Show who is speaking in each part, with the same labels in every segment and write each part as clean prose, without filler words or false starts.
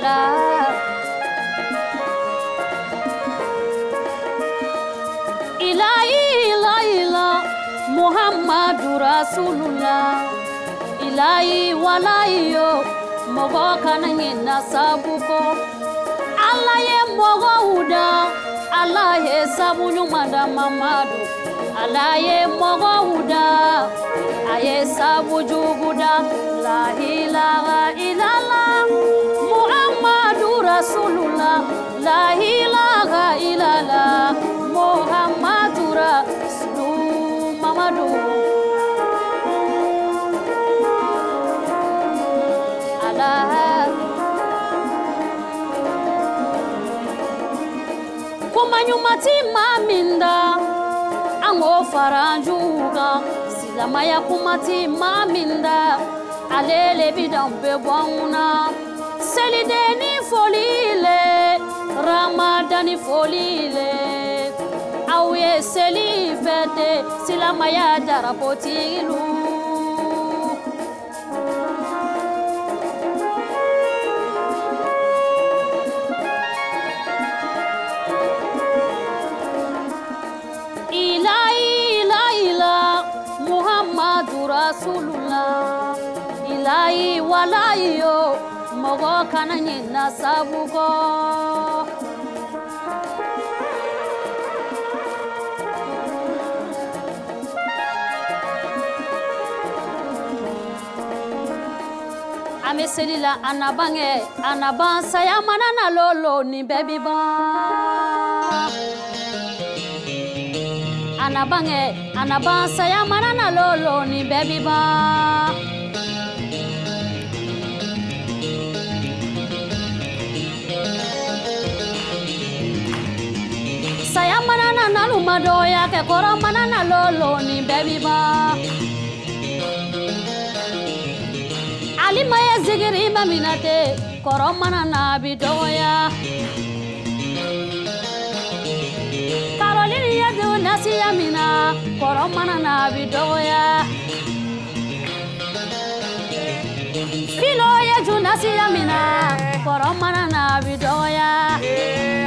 Speaker 1: Allah. Ilahi Muhammadu Rasulullah. Ilahi walahi yo mogo kana nyina sabuko. Allah ye mogo huda, Allah ye sabu nyumada Mamadu. Allah ye mogo huda, aye sabu juguda. La ilaha illallah Muhammadu Rasulullah. La ilaha illallah Muhammadu Rasulullah. Mamadu Allah. Kumanyumati maminda ango faranjuga silamaya kumati maminda alele bidambe bwana selideni folile ramadani folile awe seli fete silamaya darapotilu. Muhammadu Rasulullah. Ilahi walahi yo mogo kana nyina sabugo. Ame selila anabange anabansa ya manana lolo ni baby ba. Anabange anabansa ya manana lolo ni baby ba. Saya manana naluma doya ke koro manana lolo ni baby ba. Alima ya zigiri maminate koro manana bidoya. Karolini ya du nasi yamina koro manana bidoya. Filo ya ju nasi yamina koro manana bidoya.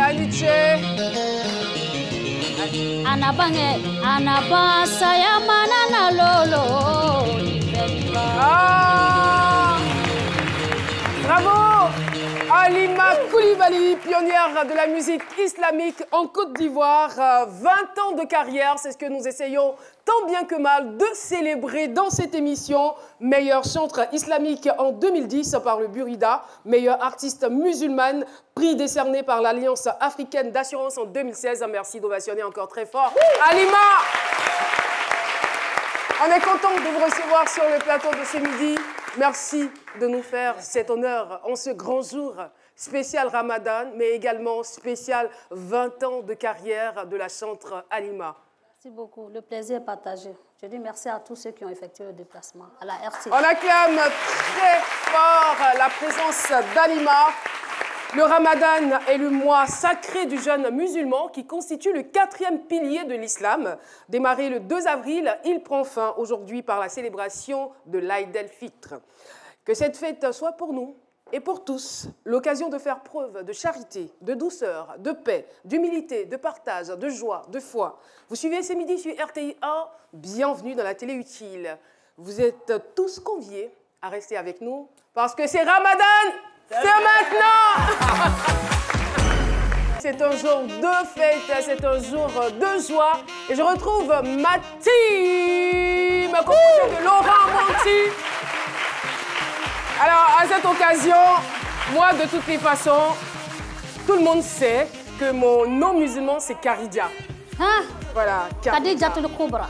Speaker 2: Alice.
Speaker 1: Anabange anabasa ya manana lolo.
Speaker 2: Ah! Bravo! Halima Coulibaly, pionnière de la musique islamique en Côte d'Ivoire. 20 ans de carrière, c'est ce que nous essayons tant bien que mal de célébrer dans cette émission. Meilleur chantre islamique en 2010 par le Burida, meilleure artiste musulmane, prix décerné par l'Alliance africaine d'assurance en 2016. Merci d'ovationner encore très fort. Halima! On est content de vous recevoir sur le plateau de ce midi. Merci de nous faire cet honneur en ce grand jour spécial Ramadan, mais également spécial 20 ans de carrière de la chantre Halima.
Speaker 1: Merci beaucoup, le plaisir est partagé. Je dis merci à tous ceux qui ont effectué le déplacement à la RT.
Speaker 2: On acclame très fort la présence d'Halima. Le Ramadan est le mois sacré du jeûne musulman qui constitue le 4e pilier de l'islam. Démarré le 2 avril, il prend fin aujourd'hui par la célébration de l'Aïd el-Fitr. Que cette fête soit pour nous et pour tous l'occasion de faire preuve de charité, de douceur, de paix, d'humilité, de partage, de joie, de foi. Vous suivez ce midi sur RTI 1, bienvenue dans la télé utile. Vous êtes tous conviés à rester avec nous parce que c'est Ramadan. C'est maintenant! C'est un jour de fête, c'est un jour de joie. Et je retrouve ma team, composée de Laurent Monti. Alors, à cette occasion, moi, de toutes les façons, tout le monde sait que mon nom musulman, c'est Karidia.
Speaker 1: Hein?
Speaker 2: Voilà,
Speaker 1: Khadija Tul Kubra.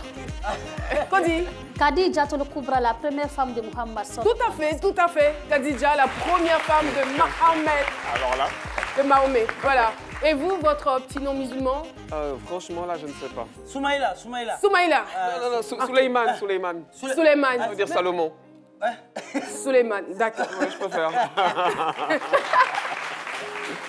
Speaker 2: Qu'est-ce qu'on dit?
Speaker 1: Khadija Tul Kubra, la première femme de Muhammad.
Speaker 2: Tout à fait, tout à fait. Khadija, la première femme de Mohammed.
Speaker 3: Alors là?
Speaker 2: De Mahomet, voilà. Et vous, votre petit nom musulman?
Speaker 3: Franchement, là, je ne sais pas.
Speaker 4: Soumaïla, Soumaïla.
Speaker 2: Soumaïla.
Speaker 3: Non, Souleymane, Souleymane.
Speaker 2: Souleymane.
Speaker 3: Ça veut dire Salomon.
Speaker 4: Ouais.
Speaker 2: Souleymane, d'accord.
Speaker 3: Ouais, je préfère.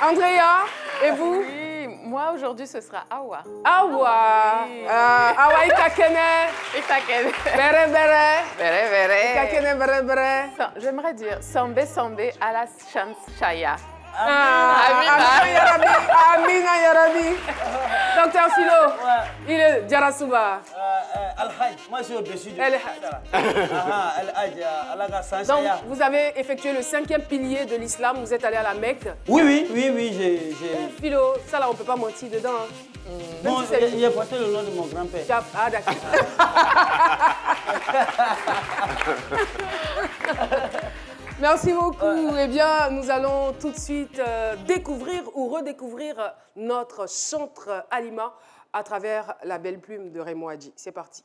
Speaker 2: Andrea, et vous?
Speaker 5: Oui, moi aujourd'hui ce sera Awa.
Speaker 2: Awa.
Speaker 5: Oui.
Speaker 2: Awa Itakene.
Speaker 5: Itakene.
Speaker 2: Bere bere.
Speaker 5: Bere bere.
Speaker 2: Itakene bere bere.
Speaker 5: J'aimerais dire Sambe Sambe à la chance Chaya.
Speaker 2: Amina Yarabi. Amina Yarabi. Docteur Philo, il est Djarasouba.
Speaker 4: Al-Hajj, moi je suis au-dessus du...
Speaker 2: Al-Hajj. Donc, vous avez effectué le 5e pilier de l'islam, vous êtes allé à la Mecque.
Speaker 4: Oui, j'ai...
Speaker 2: Philo, ça là, on ne peut pas mentir dedans. Hein.
Speaker 4: Bon, j'ai porté le nom de mon grand-père.
Speaker 2: Ah, d'accord. Merci beaucoup. Eh bien, nous allons tout de suite découvrir ou redécouvrir notre chantre Halima à travers la belle plume de Raymond Hadji. C'est parti.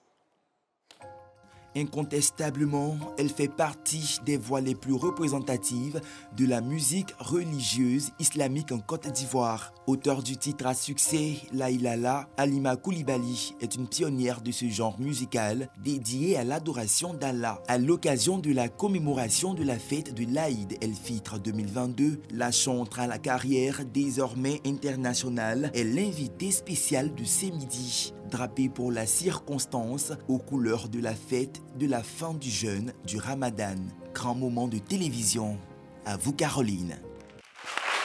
Speaker 6: Incontestablement, elle fait partie des voix les plus représentatives de la musique religieuse islamique en Côte d'Ivoire. Auteur du titre à succès La Ilala, Halima Coulibaly est une pionnière de ce genre musical dédié à l'adoration d'Allah. À l'occasion de la commémoration de la fête de l'Aïd el-Fitr 2022, la chantre à la carrière désormais internationale est l'invitée spéciale de ce midi. Drapée pour la circonstance aux couleurs de la fête de la fin du jeûne du Ramadan. Grand moment de télévision. À vous, Caroline.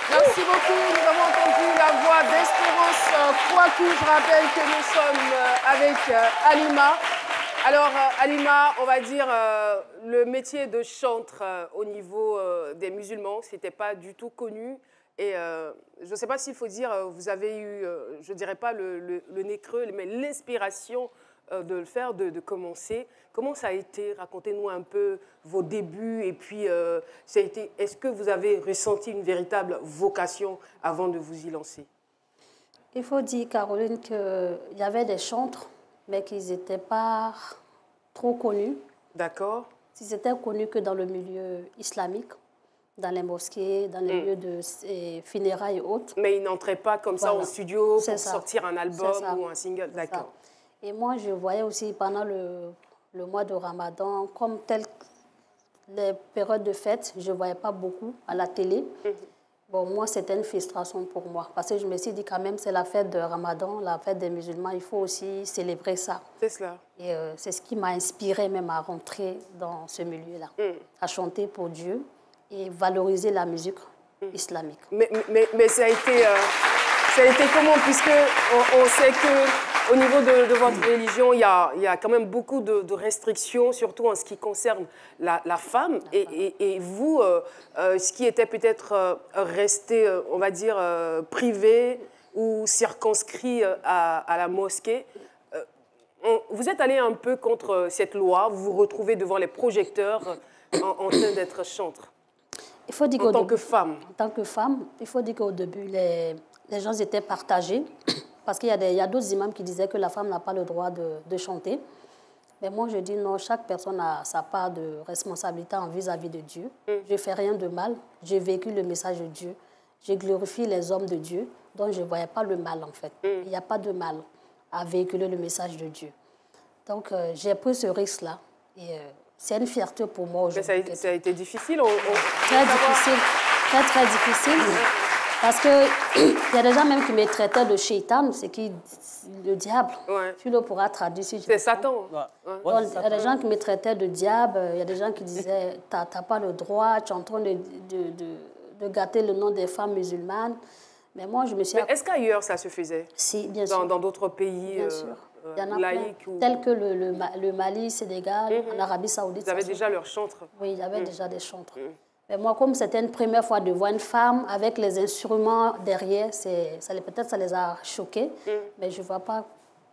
Speaker 2: Merci beaucoup. Nous avons entendu la voix d'Espérance Kouakou. Je rappelle que nous sommes avec Halima. Alors, Halima, on va dire, le métier de chantre au niveau des musulmans, ce n'était pas du tout connu. Et je ne sais pas s'il faut dire, vous avez eu, je ne dirais pas le nez creux, mais l'inspiration de le faire, de commencer. Comment ça a été? Racontez-nous un peu vos débuts. Et puis, est-ce que vous avez ressenti une véritable vocation avant de vous y lancer?
Speaker 1: Il faut dire, Caroline, qu'il y avait des chantres, mais qu'ils n'étaient pas trop connus.
Speaker 2: D'accord.
Speaker 1: Ils étaient connus que dans le milieu islamique, dans les mosquées, dans les lieux de funérailles et autres.
Speaker 2: Mais ils n'entraient pas comme ça au studio pour
Speaker 1: ça.
Speaker 2: sortir un album ou un single. D'accord.
Speaker 1: Et moi, je voyais aussi pendant le mois de Ramadan, comme les périodes de fête, je ne voyais pas beaucoup à la télé. Bon, moi, c'était une frustration pour moi. Parce que je me suis dit quand même, c'est la fête de Ramadan, la fête des musulmans, il faut aussi célébrer ça.
Speaker 2: C'est cela.
Speaker 1: Et c'est ce qui m'a inspiré même à rentrer dans ce milieu-là, à chanter pour Dieu et valoriser la musique islamique.
Speaker 2: Mais ça a été comment? Puisque on sait qu'au niveau de votre religion, il y a quand même beaucoup de restrictions, surtout en ce qui concerne la femme. Et vous, ce qui était peut-être resté, on va dire, privé ou circonscrit à la mosquée, vous êtes allé un peu contre cette loi, vous vous retrouvez devant les projecteurs en train d'être chantre.
Speaker 1: Il faut dire
Speaker 2: en tant que femme.
Speaker 1: En tant que femme, il faut dire qu'au début, les gens étaient partagés. Parce qu'il y a d'autres imams qui disaient que la femme n'a pas le droit de chanter. Mais moi, je dis non, chaque personne a sa part de responsabilité vis-à-vis de Dieu. Je ne fais rien de mal. J'ai vécu le message de Dieu. Je glorifie les hommes de Dieu. Donc, je ne voyais pas le mal, en fait. Il n'y a pas de mal à véhiculer le message de Dieu. Donc, j'ai pris ce risque-là. Et c'est une fierté pour moi aujourd'hui.
Speaker 2: Mais ça a été difficile
Speaker 1: Très difficile. Très, très difficile. Parce qu'il y a des gens même qui me traitaient de shaitan, c'est qui le diable. Tu le pourras traduire si tu veux.
Speaker 2: C'est Satan.
Speaker 1: Il y a des gens qui me traitaient de diable, il y a des gens qui disaient « tu n'as pas le droit, tu es en train de gâter le nom des femmes musulmanes ». Mais moi, je me suis...
Speaker 2: Est-ce qu'ailleurs, ça se faisait?
Speaker 1: Si, bien sûr.
Speaker 2: Dans d'autres pays
Speaker 1: il y en a
Speaker 2: laïques
Speaker 1: plein, tels que le Mali, Sénégal, en Arabie Saoudite.
Speaker 2: Vous avez déjà leurs chantres?
Speaker 1: Oui, il y avait déjà des chantres. Mais moi, comme c'était une première fois de voir une femme avec les instruments derrière, peut-être ça les a choqués, mais je ne vois pas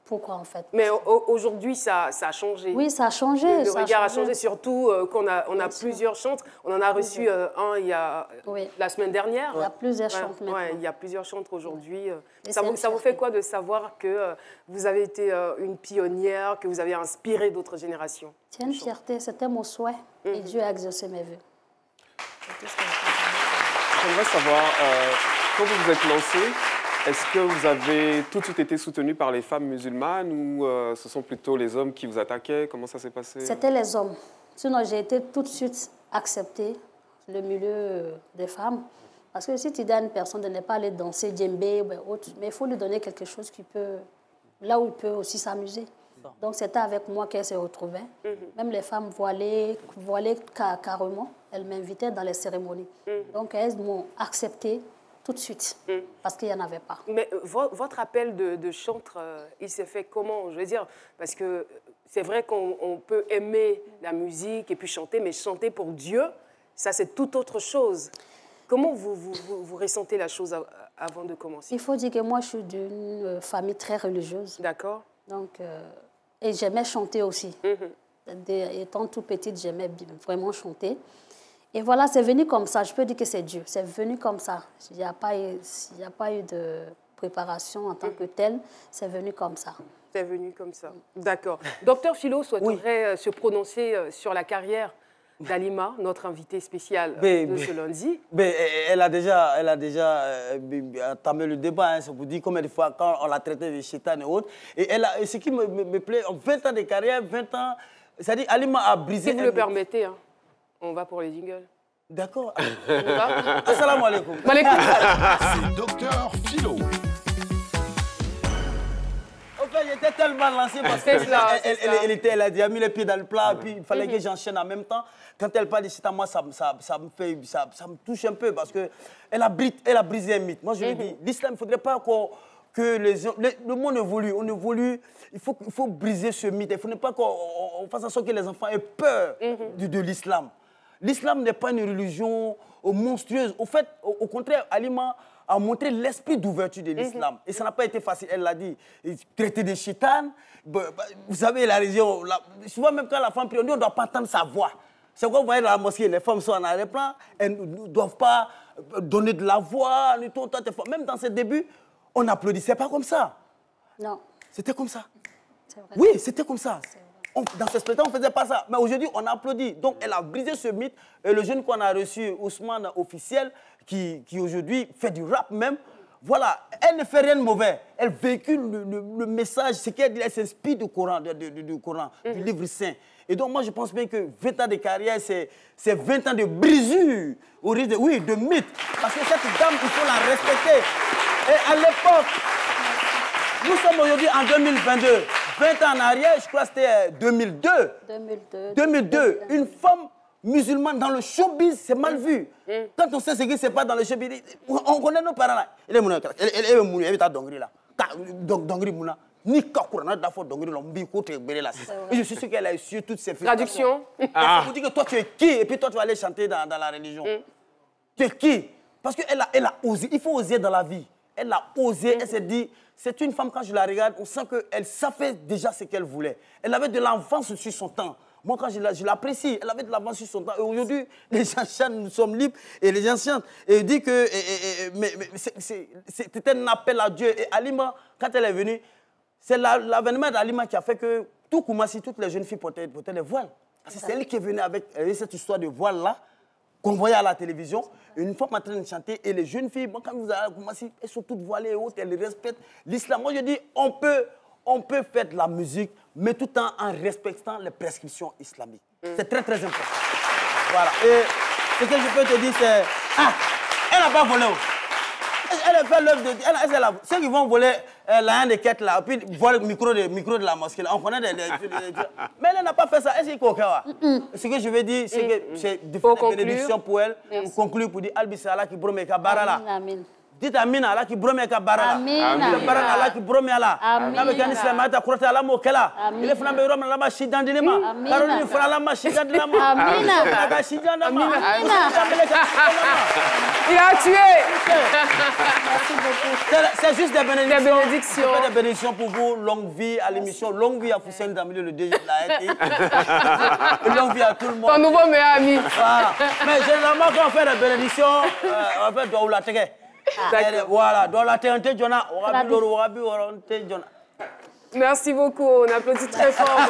Speaker 1: pourquoi en fait.
Speaker 2: Mais aujourd'hui, ça a changé.
Speaker 1: Oui, ça a changé.
Speaker 2: Le regard a changé, surtout qu'on a plusieurs chantres. On en a reçu un la semaine dernière.
Speaker 1: Il y a plusieurs chantres maintenant.
Speaker 2: Il y a plusieurs chantres aujourd'hui. Ça vous fait quoi de savoir que vous avez été une pionnière, que vous avez inspiré d'autres générations?
Speaker 1: C'est une fierté, c'était mon souhait et Dieu a exaucé mes vœux.
Speaker 3: J'aimerais savoir, quand vous vous êtes lancé, est-ce que vous avez tout de suite été soutenu par les femmes musulmanes ou ce sont plutôt les hommes qui vous attaquaient? Comment ça s'est passé?
Speaker 1: C'était les hommes. Sinon, j'ai été tout de suite acceptée, le milieu des femmes. Parce que si tu dis à une personne de ne pas aller danser djembé ou autre, mais il faut lui donner quelque chose qui peut, là où il peut aussi s'amuser. Donc c'était avec moi qu'elle se retrouvait. Même les femmes voilées carrément, elles m'invitaient dans les cérémonies. Donc elles m'ont accepté tout de suite, parce qu'il n'y en avait pas.
Speaker 2: Mais votre appel de chantre, il s'est fait comment? Je veux dire, parce que c'est vrai qu'on peut aimer la musique et puis chanter, mais chanter pour Dieu, ça c'est tout autre chose. Comment vous ressentez la chose avant de commencer?
Speaker 1: Il faut dire que moi, je suis d'une famille très religieuse.
Speaker 2: D'accord.
Speaker 1: Donc, et j'aimais chanter aussi. Étant tout petite, j'aimais vraiment chanter. Et voilà, c'est venu comme ça. Je peux dire que c'est Dieu. C'est venu comme ça. Il n'y a pas eu de préparation en tant que telle. C'est venu comme ça.
Speaker 2: C'est venu comme ça. D'accord. Docteur Philo souhaiterait se prononcer sur la carrière d'Halima, notre invitée spéciale de ce lundi.
Speaker 4: Elle a déjà entamé le débat. Hein, ça vous dit combien de fois quand on l'a traité de chétan et autres. Et ce qui me plaît, en 20 ans de carrière, 20 ans, c'est-à-dire Halima a brisé...
Speaker 2: Si vous le permettez, hein, on va pour les jingles.
Speaker 4: D'accord. Assalamu alaikum.
Speaker 7: C'est Docteur Philo.
Speaker 4: J'étais tellement lancé parce qu'elle a déjà mis les pieds dans le plat, puis il fallait que j'enchaîne en même temps. Quand elle parle de chétan, moi, ça me touche un peu parce qu'elle a brisé un mythe. Moi, je lui dis, l'islam, il ne faudrait pas que le monde évolue. On évolue, il faut briser ce mythe. Il ne faudrait pas qu'on fasse en sorte que les enfants aient peur de l'islam. L'islam n'est pas une religion monstrueuse. Au fait, au contraire, Halima a montré l'esprit d'ouverture de l'islam. Et ça n'a pas été facile, elle l'a dit. Traiter des chétanes, vous savez, la religion, souvent même quand la femme prie, on ne doit pas entendre sa voix. C'est pourquoi vous voyez dans la mosquée, les femmes sont en arrière-plan, elles ne doivent pas donner de la voix, même dans ses débuts, on n'applaudissait pas comme ça.
Speaker 1: Non.
Speaker 4: C'était comme ça.
Speaker 1: C'est vrai.
Speaker 4: Oui, c'était comme ça. Dans ce spectacle, on ne faisait pas ça. Mais aujourd'hui, on applaudit. Donc, elle a brisé ce mythe. Et le jeune qu'on a reçu, Ousmane Officiel, qui aujourd'hui fait du rap même, voilà, elle ne fait rien de mauvais. Elle véhicule le message, ce qu'elle dit, elle s'inspire du Coran, du livre saint. Et donc, moi, je pense bien que 20 ans de carrière, c'est 20 ans de brisure, de mythe. Parce que cette dame, il faut la respecter. Et à l'époque, nous sommes aujourd'hui en 2022. 20 ans en arrière, je crois que c'était 2002. 2002. Une femme musulmane dans le showbiz, c'est mal vu. Quand on sait ce qui se passe dans le showbiz, on connaît nos parents là. Elle est mouna, elle est dongri là. Dongri mouna. Ni kakura na fo dongri lombi ko te gbere là. Et je suis sûr qu'elle a su toutes ces
Speaker 2: traduction.
Speaker 4: Vous dites que toi tu es qui et puis toi tu vas aller chanter dans la religion. Tu es qui? Parce qu'elle a osé, il faut oser dans la vie. Elle a osé, elle s'est dit, c'est une femme, quand je la regarde, on sent qu'elle savait déjà ce qu'elle voulait. Elle avait de l'avance sur son temps. Moi, quand je l'apprécie, elle avait de l'avance sur son temps. Et aujourd'hui, les gens chantent, nous sommes libres, et les gens chantent. Et elle dit que c'était un appel à Dieu. Et Halima, quand elle est venue, c'est l'avènement d'Halima qui a fait que tout Koumassi, toutes les jeunes filles portaient les voiles. C'est elle qui est venue avec cette histoire de voile-là, qu'on voyait à la télévision, une femme en train de chanter, et les jeunes filles, moi, quand vous allez à Koumassi, elles sont toutes voilées et autres, elles respectent l'islam. Moi, je dis, on peut faire de la musique, mais tout en respectant les prescriptions islamiques. C'est très, très important. Voilà. Et ce que je peux te dire, c'est... Ah, elle n'a pas volé. Elle a fait l'œuvre de... Ceux qui vont voler la haine de quête là, puis voler le micro de la mosquée là, on connaît des... Mais elle n'a pas fait ça. Elle est coquin. Ce que je veux dire, c'est que c'est de faire des bénédictions pour elle, pour conclure, pour dire Albissala qui brome Kabara.
Speaker 1: Amen.
Speaker 4: Dites Amina, Allah qui brome Kabara. Amina. Allah qui brome Allah. Amina. Nabe kani Islam ata kurata Allah mokela. Ile fana be roma lama shidan dinema. Karoni fana lama shidan dinema. Amina. Naga shidan dinema. Amina.
Speaker 2: Il a tué.
Speaker 1: Merci beaucoup.
Speaker 4: C'est juste des bénédictions. Des bénédictions pour vous. Longue vie à l'émission. Longue vie à Foussène Damilio, le DG de la RTI. Longue vie à tout le monde.
Speaker 2: Ton nouveau meilleur ami.
Speaker 4: Voilà. Mais généralement, quand on fait des bénédictions, on fait de la tege. Voilà, dans la TNT,
Speaker 2: merci beaucoup, on applaudit très fort.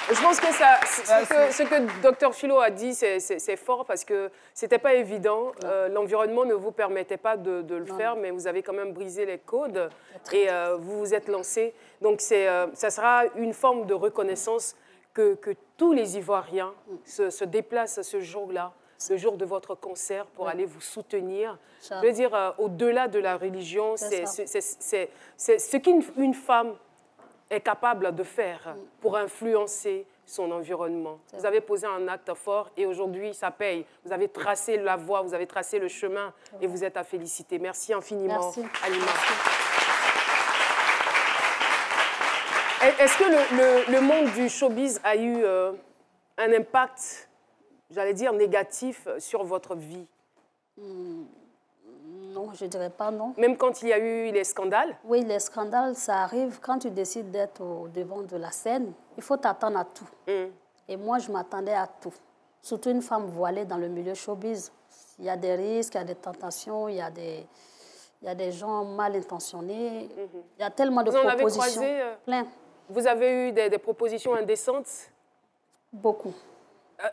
Speaker 2: Je pense que ce que Dr Philo a dit, c'est fort parce que ce n'était pas évident. L'environnement ne vous permettait pas de le faire, mais vous avez quand même brisé les codes et vous vous êtes lancé. Donc ça sera une forme de reconnaissance que tous les Ivoiriens se déplacent ce jour-là, le jour de votre concert, pour aller vous soutenir. Je veux dire, au-delà de la religion, c'est ce qu'une femme est capable de faire pour influencer son environnement. Vous avez posé un acte fort et aujourd'hui, ça paye. Vous avez tracé la voie, vous avez tracé le chemin et vous êtes à féliciter. Merci infiniment,
Speaker 1: Merci.
Speaker 2: Halima. Est-ce que le monde du showbiz a eu un impact, j'allais dire, négatif sur votre vie?
Speaker 1: Non, je ne dirais pas non.
Speaker 2: Même quand il y a eu les scandales?
Speaker 1: Oui, les scandales, ça arrive quand tu décides d'être au devant de la scène. Il faut t'attendre à tout. Et moi, je m'attendais à tout. Surtout une femme voilée dans le milieu showbiz. Il y a des risques, il y a des tentations, il y a des gens mal intentionnés. Il y a tellement de propositions.
Speaker 2: Vous en avez croisé,
Speaker 1: plein.
Speaker 2: Vous avez eu des propositions indécentes?
Speaker 1: Beaucoup.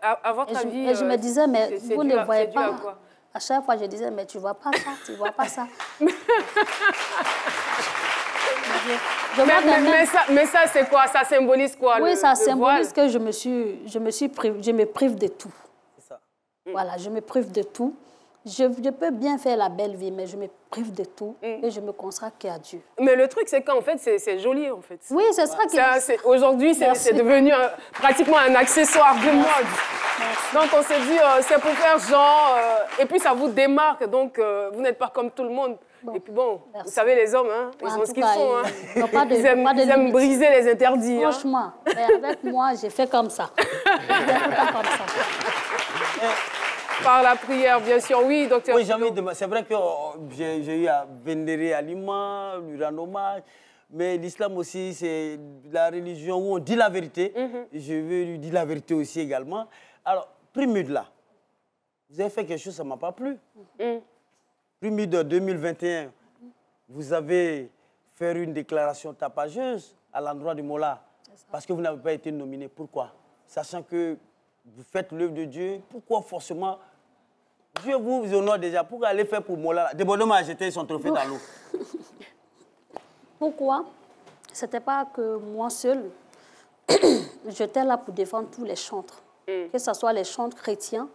Speaker 2: À votre avis,
Speaker 1: je me disais, mais vous ne voyez pas.
Speaker 2: À quoi?
Speaker 1: À chaque fois, je disais, mais tu ne vois pas ça, tu ne vois pas ça.
Speaker 2: Mais ça, c'est quoi? Ça symbolise quoi?
Speaker 1: Oui, ça symbolise
Speaker 2: voile?
Speaker 1: que je me prive de tout.
Speaker 4: C'est ça.
Speaker 1: Voilà, je me prive de tout. Je peux bien faire la belle vie, mais je me prive de tout et je me consacre qu'à Dieu.
Speaker 2: Mais le truc, c'est qu'en fait, c'est joli, en fait.
Speaker 1: Oui, c'est ça qui...
Speaker 2: Aujourd'hui, c'est devenu pratiquement un accessoire de mode. Donc, on s'est dit, c'est pour faire genre... et puis, ça vous démarque, donc vous n'êtes pas comme tout le monde. Bon. Et puis bon, vous savez, les hommes, hein, ils ont ce qu'ils font. Hein. Ils aiment briser les interdits.
Speaker 1: Franchement, mais avec moi, j'ai fait comme ça.
Speaker 2: Par la prière, bien sûr, oui, docteur.
Speaker 4: Oui, c'est vrai que j'ai eu à vénérer Halima, lui rendre hommage, mais l'islam aussi, c'est la religion où on dit la vérité. Je veux lui dire la vérité aussi également. Alors, Primud, là, vous avez fait quelque chose, ça ne m'a pas plu. Primud 2021, vous avez fait une déclaration tapageuse à l'endroit du Mollah parce que vous n'avez pas été nominé. Pourquoi? Sachant que vous faites l'œuvre de Dieu, pourquoi forcément Dieu vous honore déjà? Pourquoi aller faire pour Mollah? Débordement a jeté son trophée dans l'eau.
Speaker 1: Pourquoi? Ce n'était pas que moi seule. J'étais là pour défendre tous les chantres. Que ce soit les chantres chrétiens,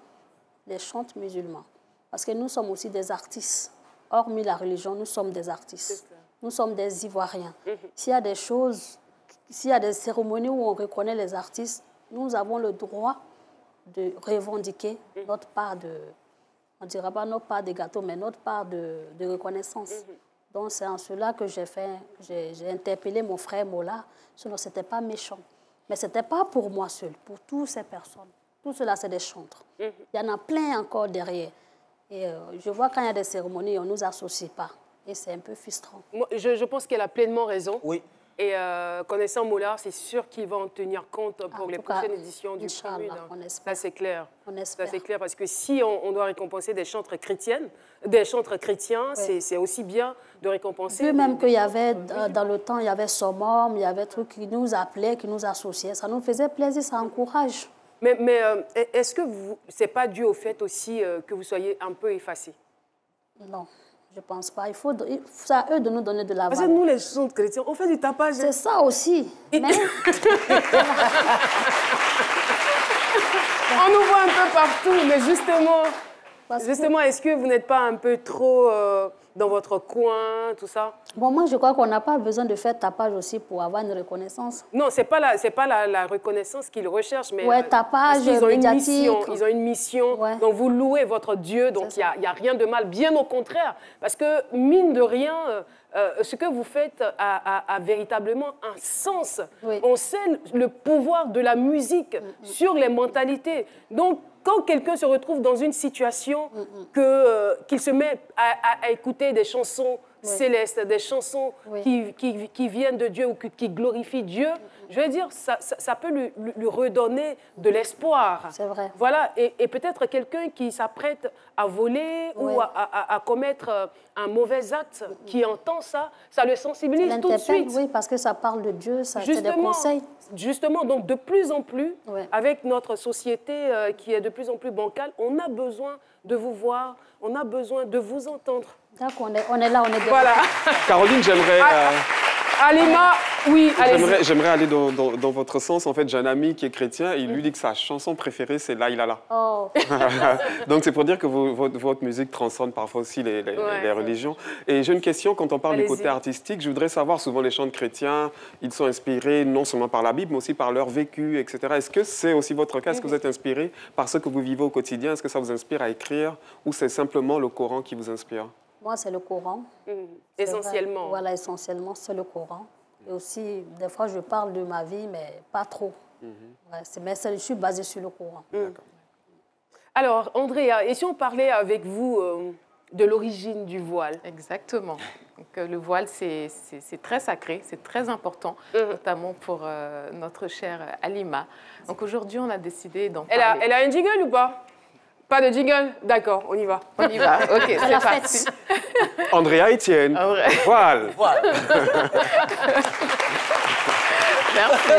Speaker 1: les chantres musulmans. Parce que nous sommes aussi des artistes. Hormis la religion, nous sommes des artistes. Nous sommes des Ivoiriens. S'il y a des choses, s'il y a des cérémonies où on reconnaît les artistes, nous avons le droit de revendiquer notre part de, on ne dira pas notre part de gâteau, mais notre part de reconnaissance. Donc c'est en cela que j'ai interpellé mon frère Mola. Sinon, ce n'était pas méchant. Mais ce n'était pas pour moi seul, pour toutes ces personnes. Tout cela, c'est des chantres. Il y en a plein encore derrière. Et je vois quand il y a des cérémonies, on ne nous associe pas. Et c'est un peu frustrant.
Speaker 2: Moi, je pense qu'elle a pleinement raison.
Speaker 4: Oui.
Speaker 2: Et connaissant Mola, c'est sûr qu'il va en tenir compte pour les prochaines éditions du Primud. Ça, c'est clair.
Speaker 1: On espère.
Speaker 2: Ça, c'est clair, parce que si on doit récompenser des chantres chrétiens, c'est aussi bien de récompenser...
Speaker 1: Vu même qu'il y avait, dans le temps, il y avait Somom, il y avait des trucs qui nous appelaient, qui nous associaient. Ça nous faisait plaisir, ça encourage.
Speaker 2: Mais est-ce que ce n'est pas dû au fait aussi que vous soyez un peu effacé?
Speaker 1: Non. Je ne pense pas. C'est à eux de nous donner de la valeur.
Speaker 2: Parce que nous, les chantres chrétiens, on fait du tapage.
Speaker 1: C'est ça aussi. Mais...
Speaker 2: on nous voit un peu partout, mais justement, est-ce que vous n'êtes pas un peu trop dans votre coin, tout ça?
Speaker 1: Bon, moi, je crois qu'on n'a pas besoin de faire tapage aussi pour avoir une reconnaissance.
Speaker 2: Non, ce n'est pas la reconnaissance qu'ils recherchent, mais
Speaker 1: tapage,
Speaker 2: ils ont
Speaker 1: médiatique.
Speaker 2: Ils ont une mission, donc vous louez votre Dieu, donc il n'y a rien de mal, bien au contraire. Parce que, mine de rien, ce que vous faites a véritablement un sens.
Speaker 1: Oui.
Speaker 2: On sait le pouvoir de la musique sur les mentalités. Donc, quand quelqu'un se retrouve dans une situation qu'il se met à écouter des chansons célestes, des chansons qui viennent de Dieu ou qui glorifient Dieu, je veux dire, ça peut lui redonner de l'espoir.
Speaker 1: C'est vrai.
Speaker 2: Voilà, et peut-être quelqu'un qui s'apprête à voler ou à commettre un mauvais acte, qui entend ça le sensibilise tout de suite.
Speaker 1: Oui, parce que ça parle de Dieu, c'est des conseils.
Speaker 2: Justement, donc de plus en plus, avec notre société qui est de plus en plus bancale, on a besoin de vous voir, on a besoin de vous entendre.
Speaker 1: Donc on est là, on est
Speaker 2: voilà.
Speaker 3: Caroline, j'aimerais...
Speaker 2: Halima, oui, allez-y.
Speaker 3: J'aimerais aller dans votre sens. En fait, j'ai un ami qui est chrétien et il lui dit que sa chanson préférée, c'est La Ilala.
Speaker 1: Oh.
Speaker 3: Donc, c'est pour dire que votre musique transcende parfois aussi les religions. Et j'ai une question, quand on parle du côté artistique, je voudrais savoir, souvent les chants de chrétiens, ils sont inspirés non seulement par la Bible, mais aussi par leur vécu, etc. Est-ce que c'est aussi votre cas? Est-ce que vous êtes inspiré par ce que vous vivez au quotidien? Est-ce que ça vous inspire à écrire ou c'est simplement le Coran qui vous inspire?
Speaker 1: Moi, c'est le Coran.
Speaker 2: Essentiellement.
Speaker 1: Voilà, essentiellement, c'est le Coran. Et aussi, des fois, je parle de ma vie, mais pas trop. Mais je suis basée sur le Coran.
Speaker 2: Alors, Andrea, et si on parlait avec vous de l'origine du voile?
Speaker 5: Exactement. Donc, le voile, c'est très sacré, c'est très important, notamment pour notre chère Halima. Donc aujourd'hui, on a décidé d'en parler.
Speaker 2: Elle a un jingle ou pas? Pas de jingle? D'accord, on y va.
Speaker 5: On y va, ok, c'est parti.
Speaker 3: Andrea Etienne, voile.
Speaker 5: Merci.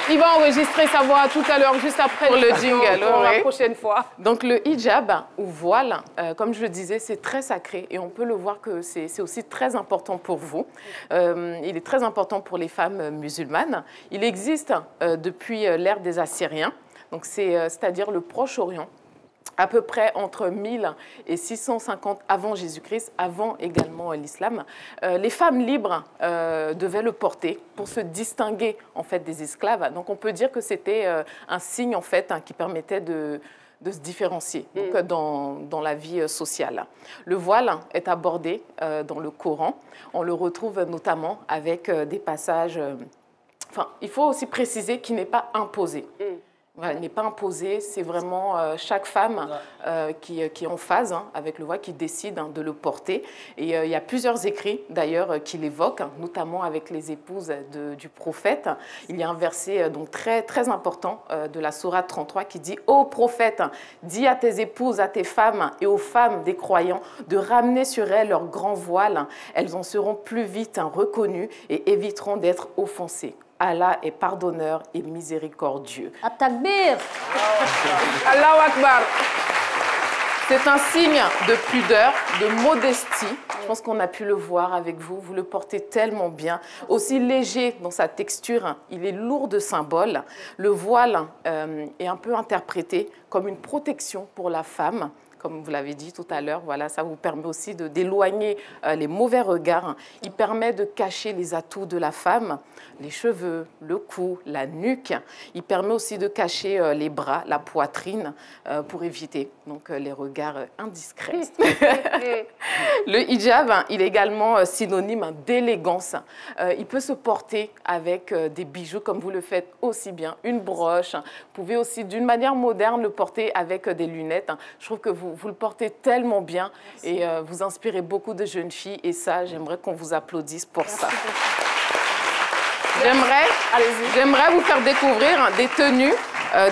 Speaker 2: Il va enregistrer sa voix tout à l'heure, juste après.
Speaker 5: Pour le jingle,
Speaker 2: pour la prochaine fois.
Speaker 5: Donc le hijab ou voile, comme je le disais, c'est très sacré et on peut le voir que c'est aussi très important pour vous. Il est très important pour les femmes musulmanes. Il existe depuis l'ère des Assyriens, donc c'est-à-dire le Proche-Orient, à peu près entre 1000 et 650 avant Jésus-Christ, avant également l'islam. Les femmes libres devaient le porter pour se distinguer en fait des esclaves. Donc on peut dire que c'était un signe en fait qui permettait de se différencier donc, dans la vie sociale. Le voile est abordé dans le Coran. On le retrouve notamment avec des passages... Enfin, il faut aussi préciser qu'il n'est pas imposé. Voilà, il n'est pas imposé, c'est vraiment chaque femme qui est en phase avec le voile, qui décide de le porter. Et il y a plusieurs écrits d'ailleurs qui l'évoquent, notamment avec les épouses du prophète. Il y a un verset donc très, très important de la sourate 33 qui dit « Ô prophète, dis à tes épouses, à tes femmes et aux femmes des croyants de ramener sur elles leur grand voile. Elles en seront plus vite reconnues et éviteront d'être offensées. » Allah est pardonneur et miséricordieux.
Speaker 1: At-Takbir.
Speaker 2: Allahu Akbar.
Speaker 5: C'est un signe de pudeur, de modestie. Je pense qu'on a pu le voir avec vous. Vous le portez tellement bien. Aussi léger dans sa texture, il est lourd de symboles. Le voile est un peu interprété comme une protection pour la femme. Comme vous l'avez dit tout à l'heure, voilà, ça vous permet aussi d'éloigner les mauvais regards. Il permet de cacher les atouts de la femme, les cheveux, le cou, la nuque. Il permet aussi de cacher les bras, la poitrine, pour éviter donc, les regards indiscrets. Le hijab, il est également synonyme d'élégance. Il peut se porter avec des bijoux, comme vous le faites aussi bien, une broche. Vous pouvez aussi, d'une manière moderne, le porter avec des lunettes. Je trouve que vous le portez tellement bien. Merci. Et vous inspirez beaucoup de jeunes filles. Et ça, j'aimerais qu'on vous applaudisse pour ça. J'aimerais vous faire découvrir des tenues,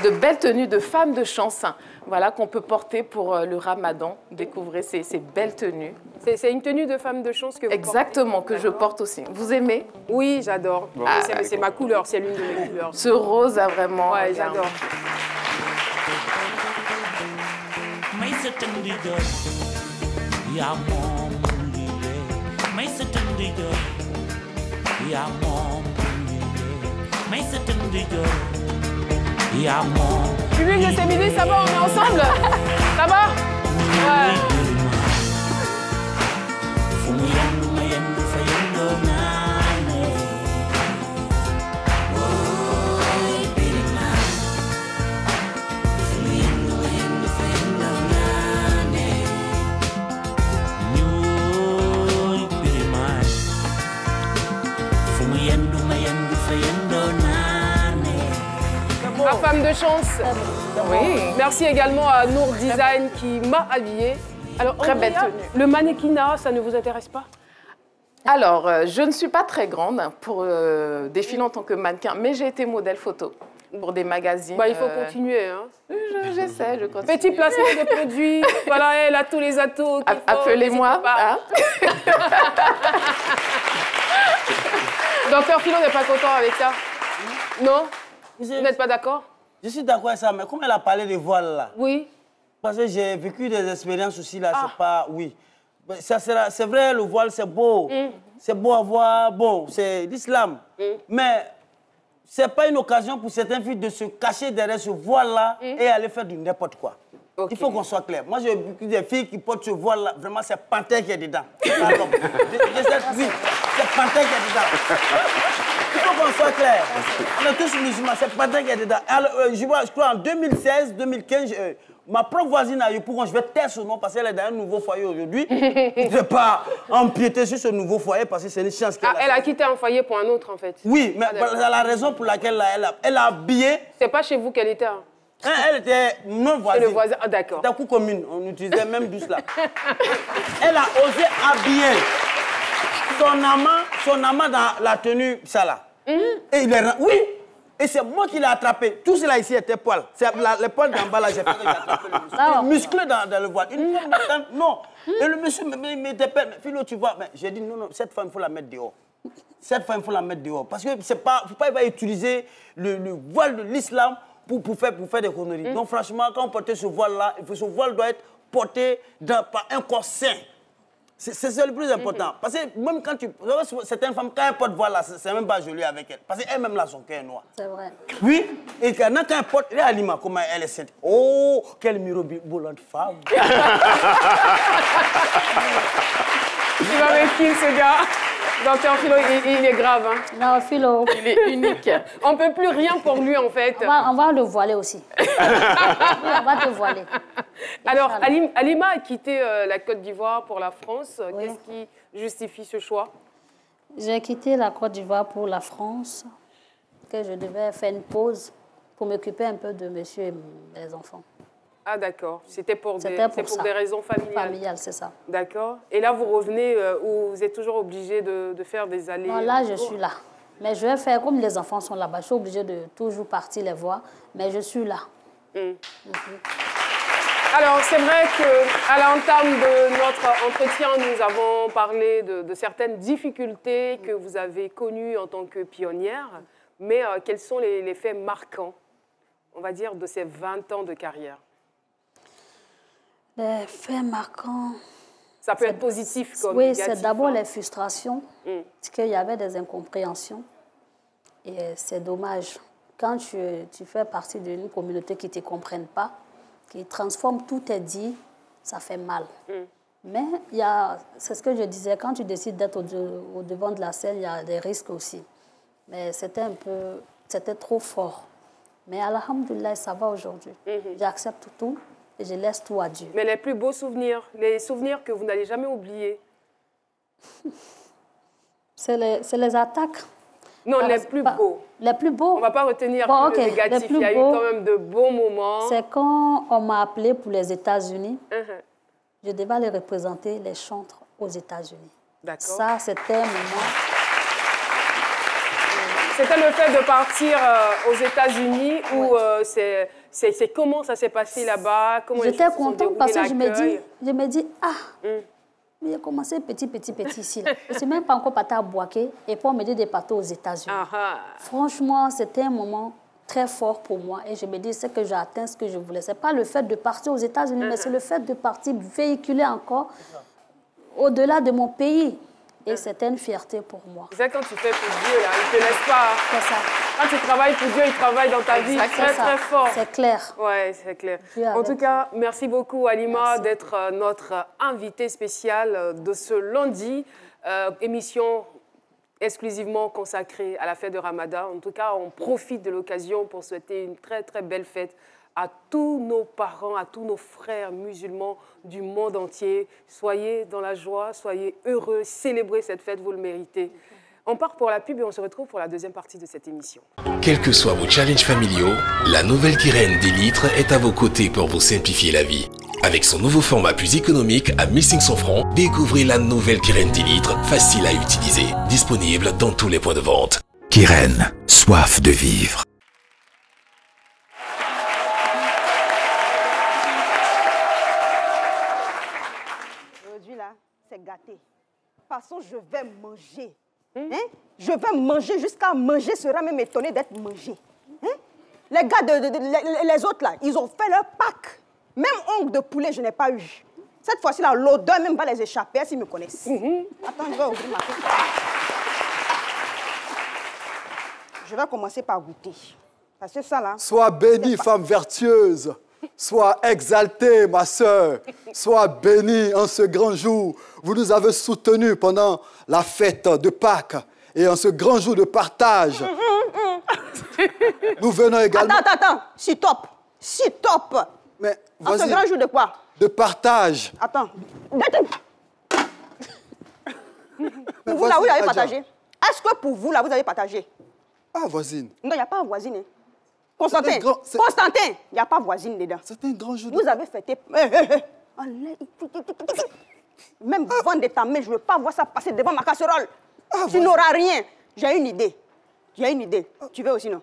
Speaker 5: de belles tenues de femmes de chance, voilà, qu'on peut porter pour le ramadan. Découvrez ces belles tenues.
Speaker 2: C'est une tenue de femme de chance que vous
Speaker 5: Exactement,
Speaker 2: portez.
Speaker 5: Que je porte aussi. Vous aimez?
Speaker 2: Oui, j'adore. Bon, c'est ma couleur, c'est l'une de mes couleurs.
Speaker 5: Ce rose a vraiment...
Speaker 2: Ouais, j'adore. Public de ces minutes, ça va, on est ensemble? Ça va? Ouais. Ma femme de chance.
Speaker 5: Oui.
Speaker 2: Merci également à Nour Design qui m'a habillée. Alors,
Speaker 5: très belle tenue.
Speaker 2: Le mannequinat, ça ne vous intéresse pas?
Speaker 5: Alors, je ne suis pas très grande pour défiler en tant que mannequin, mais j'ai été modèle photo pour des magazines.
Speaker 2: Bah, il faut continuer. Hein.
Speaker 5: J'essaie, je continue.
Speaker 2: Petit placement de produits. Voilà, elle a tous les atouts.
Speaker 5: Appelez-moi. Hein?
Speaker 2: Docteur Philo n'est pas content avec ça? Non? Vous n'êtes pas d'accord?
Speaker 4: Je suis d'accord avec ça, mais comme elle a parlé de voile là.
Speaker 2: Oui.
Speaker 4: Parce que j'ai vécu des expériences aussi là, c'est pas... Oui. C'est vrai, le voile, c'est beau. C'est beau à voir. Bon, c'est l'islam. Mais ce n'est pas une occasion pour certaines filles de se cacher derrière ce voile-là et aller faire du n'importe quoi. Okay. Il faut qu'on soit clair. Moi, j'ai vu des filles qui portent ce voile-là. Vraiment, c'est Panthère qui est dedans. Oui, c'est Panthère qui est dedans. Il faut qu'on soit clair. On est tous musulmans, c'est Panthère qui est dedans. Alors, je crois en 2016, 2015, ma propre voisine à Yopougon, je vais taire ce nom parce qu'elle est dans un nouveau foyer aujourd'hui. Je ne vais pas empiéter sur ce nouveau foyer parce que c'est une chance qu'elle a.
Speaker 2: Elle a quitté un foyer pour un autre, en fait.
Speaker 4: Oui, mais la raison pour laquelle elle a habillé...
Speaker 2: C'est pas chez vous qu'elle était, hein.
Speaker 4: Elle était non voisine.
Speaker 2: C'est le voisin, ah, d'accord.
Speaker 4: C'était un coup commune, on utilisait même du cela. Elle a osé habiller son amant dans la tenue ça là. Et il est... Oui. Et c'est moi qui l'ai attrapé. Tout cela ici était poil. C'est les poils d'en bas là, j'ai fait que j'ai attrapé le muscle. Il est musclé dans le voile. Une femme non. Et le monsieur m'interpelle. Philo, tu vois, j'ai dit non, cette femme, il faut la mettre dehors. Cette femme, il faut la mettre dehors. Parce que c'est pas, faut pas utiliser le voile de l'islam pour faire des conneries. Donc franchement, quand on portait ce voile-là, ce voile doit être porté par un corps sain. C'est le plus important. Parce que même quand certaines femmes, quand elles portent voile là, c'est même pas joli avec elles. Parce qu'elles-mêmes là, son cœur est noir. C'est vrai. Oui. Et quand elles portent, regardez Alima, comment elle est cette. Oh, quelle mirobolante femme.
Speaker 2: Tu vas avec qui, ce gars? Docteur Philo, il est grave, hein?
Speaker 1: Non, Philo.
Speaker 2: Il est unique. On ne peut plus rien pour lui, en fait.
Speaker 1: On va le voiler aussi. On va te voiler.
Speaker 2: Alors, Alima a quitté la Côte d'Ivoire pour la France. Oui. Qu'est-ce qui justifie ce choix?
Speaker 1: J'ai quitté la Côte d'Ivoire pour la France, que je devais faire une pause pour m'occuper un peu de monsieur et mes enfants.
Speaker 2: Ah, d'accord. C'était pour des raisons familiales.
Speaker 1: Familiales, c'est ça.
Speaker 2: D'accord. Et là, vous revenez où vous êtes toujours obligé de faire des allées?
Speaker 1: Non, là, je suis là. Mais je vais faire, comme les enfants sont là-bas, je suis obligée de toujours partir les voir, mais je suis là.
Speaker 2: Alors, c'est vrai qu'à l'entame de notre entretien, nous avons parlé de certaines difficultés que vous avez connues en tant que pionnière. Mais quels sont les faits marquants, on va dire, de ces 20 ans de carrière?
Speaker 1: Les faits marquants...
Speaker 2: Ça peut être positif comme
Speaker 1: négatif. Oui, c'est d'abord les frustrations, parce qu'il y avait des incompréhensions. Et c'est dommage. Quand tu fais partie d'une communauté qui ne te comprenne pas, qui transforme tout tes dit, ça fait mal. Mais c'est ce que je disais, quand tu décides d'être au devant de la scène, il y a des risques aussi. Mais c'était trop fort. Mais alhamdoulilah, ça va aujourd'hui. J'accepte tout. Et je laisse tout à Dieu.
Speaker 2: Mais les plus beaux souvenirs, les souvenirs que vous n'allez jamais oublier?
Speaker 1: C'est les attaques.
Speaker 2: Non, les plus beaux.
Speaker 1: Les plus beaux?
Speaker 2: On ne va pas retenir le négatif. Il y a eu quand même de beaux moments.
Speaker 1: C'est quand on m'a appelé pour les États-Unis. Je devais aller représenter les chantres aux États-Unis. D'accord. Ça, c'était un moment...
Speaker 2: C'était le fait de partir aux États-Unis où c'est comment ça s'est passé là-bas?
Speaker 1: J'étais contente parce que je me dis mais j'ai commencé petit ici. Là. Je ne suis même pas encore partie à Boaké et puis on me dit de partir aux États-Unis. Franchement, c'était un moment très fort pour moi et je me dis c'est que j'ai atteint ce que je voulais. Ce n'est pas le fait de partir aux États-Unis, mais c'est le fait de partir véhiculer encore au-delà de mon pays. Et c'était une fierté pour moi.
Speaker 2: C'est ça, quand tu fais pour Dieu, là, ils ne te laissent pas.
Speaker 1: C'est ça.
Speaker 2: Quand tu travailles pour Dieu, il travaille dans ta vie très fort.
Speaker 1: C'est clair.
Speaker 2: Oui, c'est clair. En tout cas, merci beaucoup, Alima, d'être notre invitée spéciale de ce lundi. Émission exclusivement consacrée à la fête de Ramadan. En tout cas, on profite de l'occasion pour souhaiter une très belle fête à tous nos parents, à tous nos frères musulmans du monde entier. Soyez dans la joie, soyez heureux, célébrez cette fête, vous le méritez. On part pour la pub et on se retrouve pour la deuxième partie de cette émission.
Speaker 8: Quels que soient vos challenges familiaux, la nouvelle Kiren 10 litres est à vos côtés pour vous simplifier la vie. Avec son nouveau format plus économique à 1500 francs, découvrez la nouvelle Kiren 10 litres, facile à utiliser, disponible dans tous les points de vente. Kiren, soif de vivre.
Speaker 9: C'est gâté. Parce que je vais manger. Je vais manger jusqu'à manger sera même étonné d'être mangé. Les gars, les autres là, ils ont fait leur pack. Même ongle de poulet, je n'ai pas eu. Cette fois-ci, l'odeur même va les échapper s'ils me connaissent. Attends, je vais ouvrir ma coupe. Je vais commencer par goûter. Parce que ça, là...
Speaker 10: Sois bénie, femme vertueuse. Sois exaltée, ma sœur. Sois bénie en ce grand jour. Vous nous avez soutenus pendant la fête de Pâques et en ce grand jour de partage. Nous venons également...
Speaker 9: Attends. Stop.
Speaker 10: Mais,
Speaker 9: en ce grand jour de quoi?
Speaker 10: De partage.
Speaker 9: Attends. Vous, là, vous avez partagé? Est-ce que pour vous, là, vous avez partagé?
Speaker 10: Ah, voisine.
Speaker 9: Non, il n'y a pas voisine. Hein. Constantin, il n'y a pas voisine dedans.
Speaker 10: C'est un grand jour.
Speaker 9: Vous avez fêté... Même vendre de ta main, je ne veux pas voir ça passer devant ma casserole. Tu n'auras rien. J'ai une idée. Tu veux aussi, non?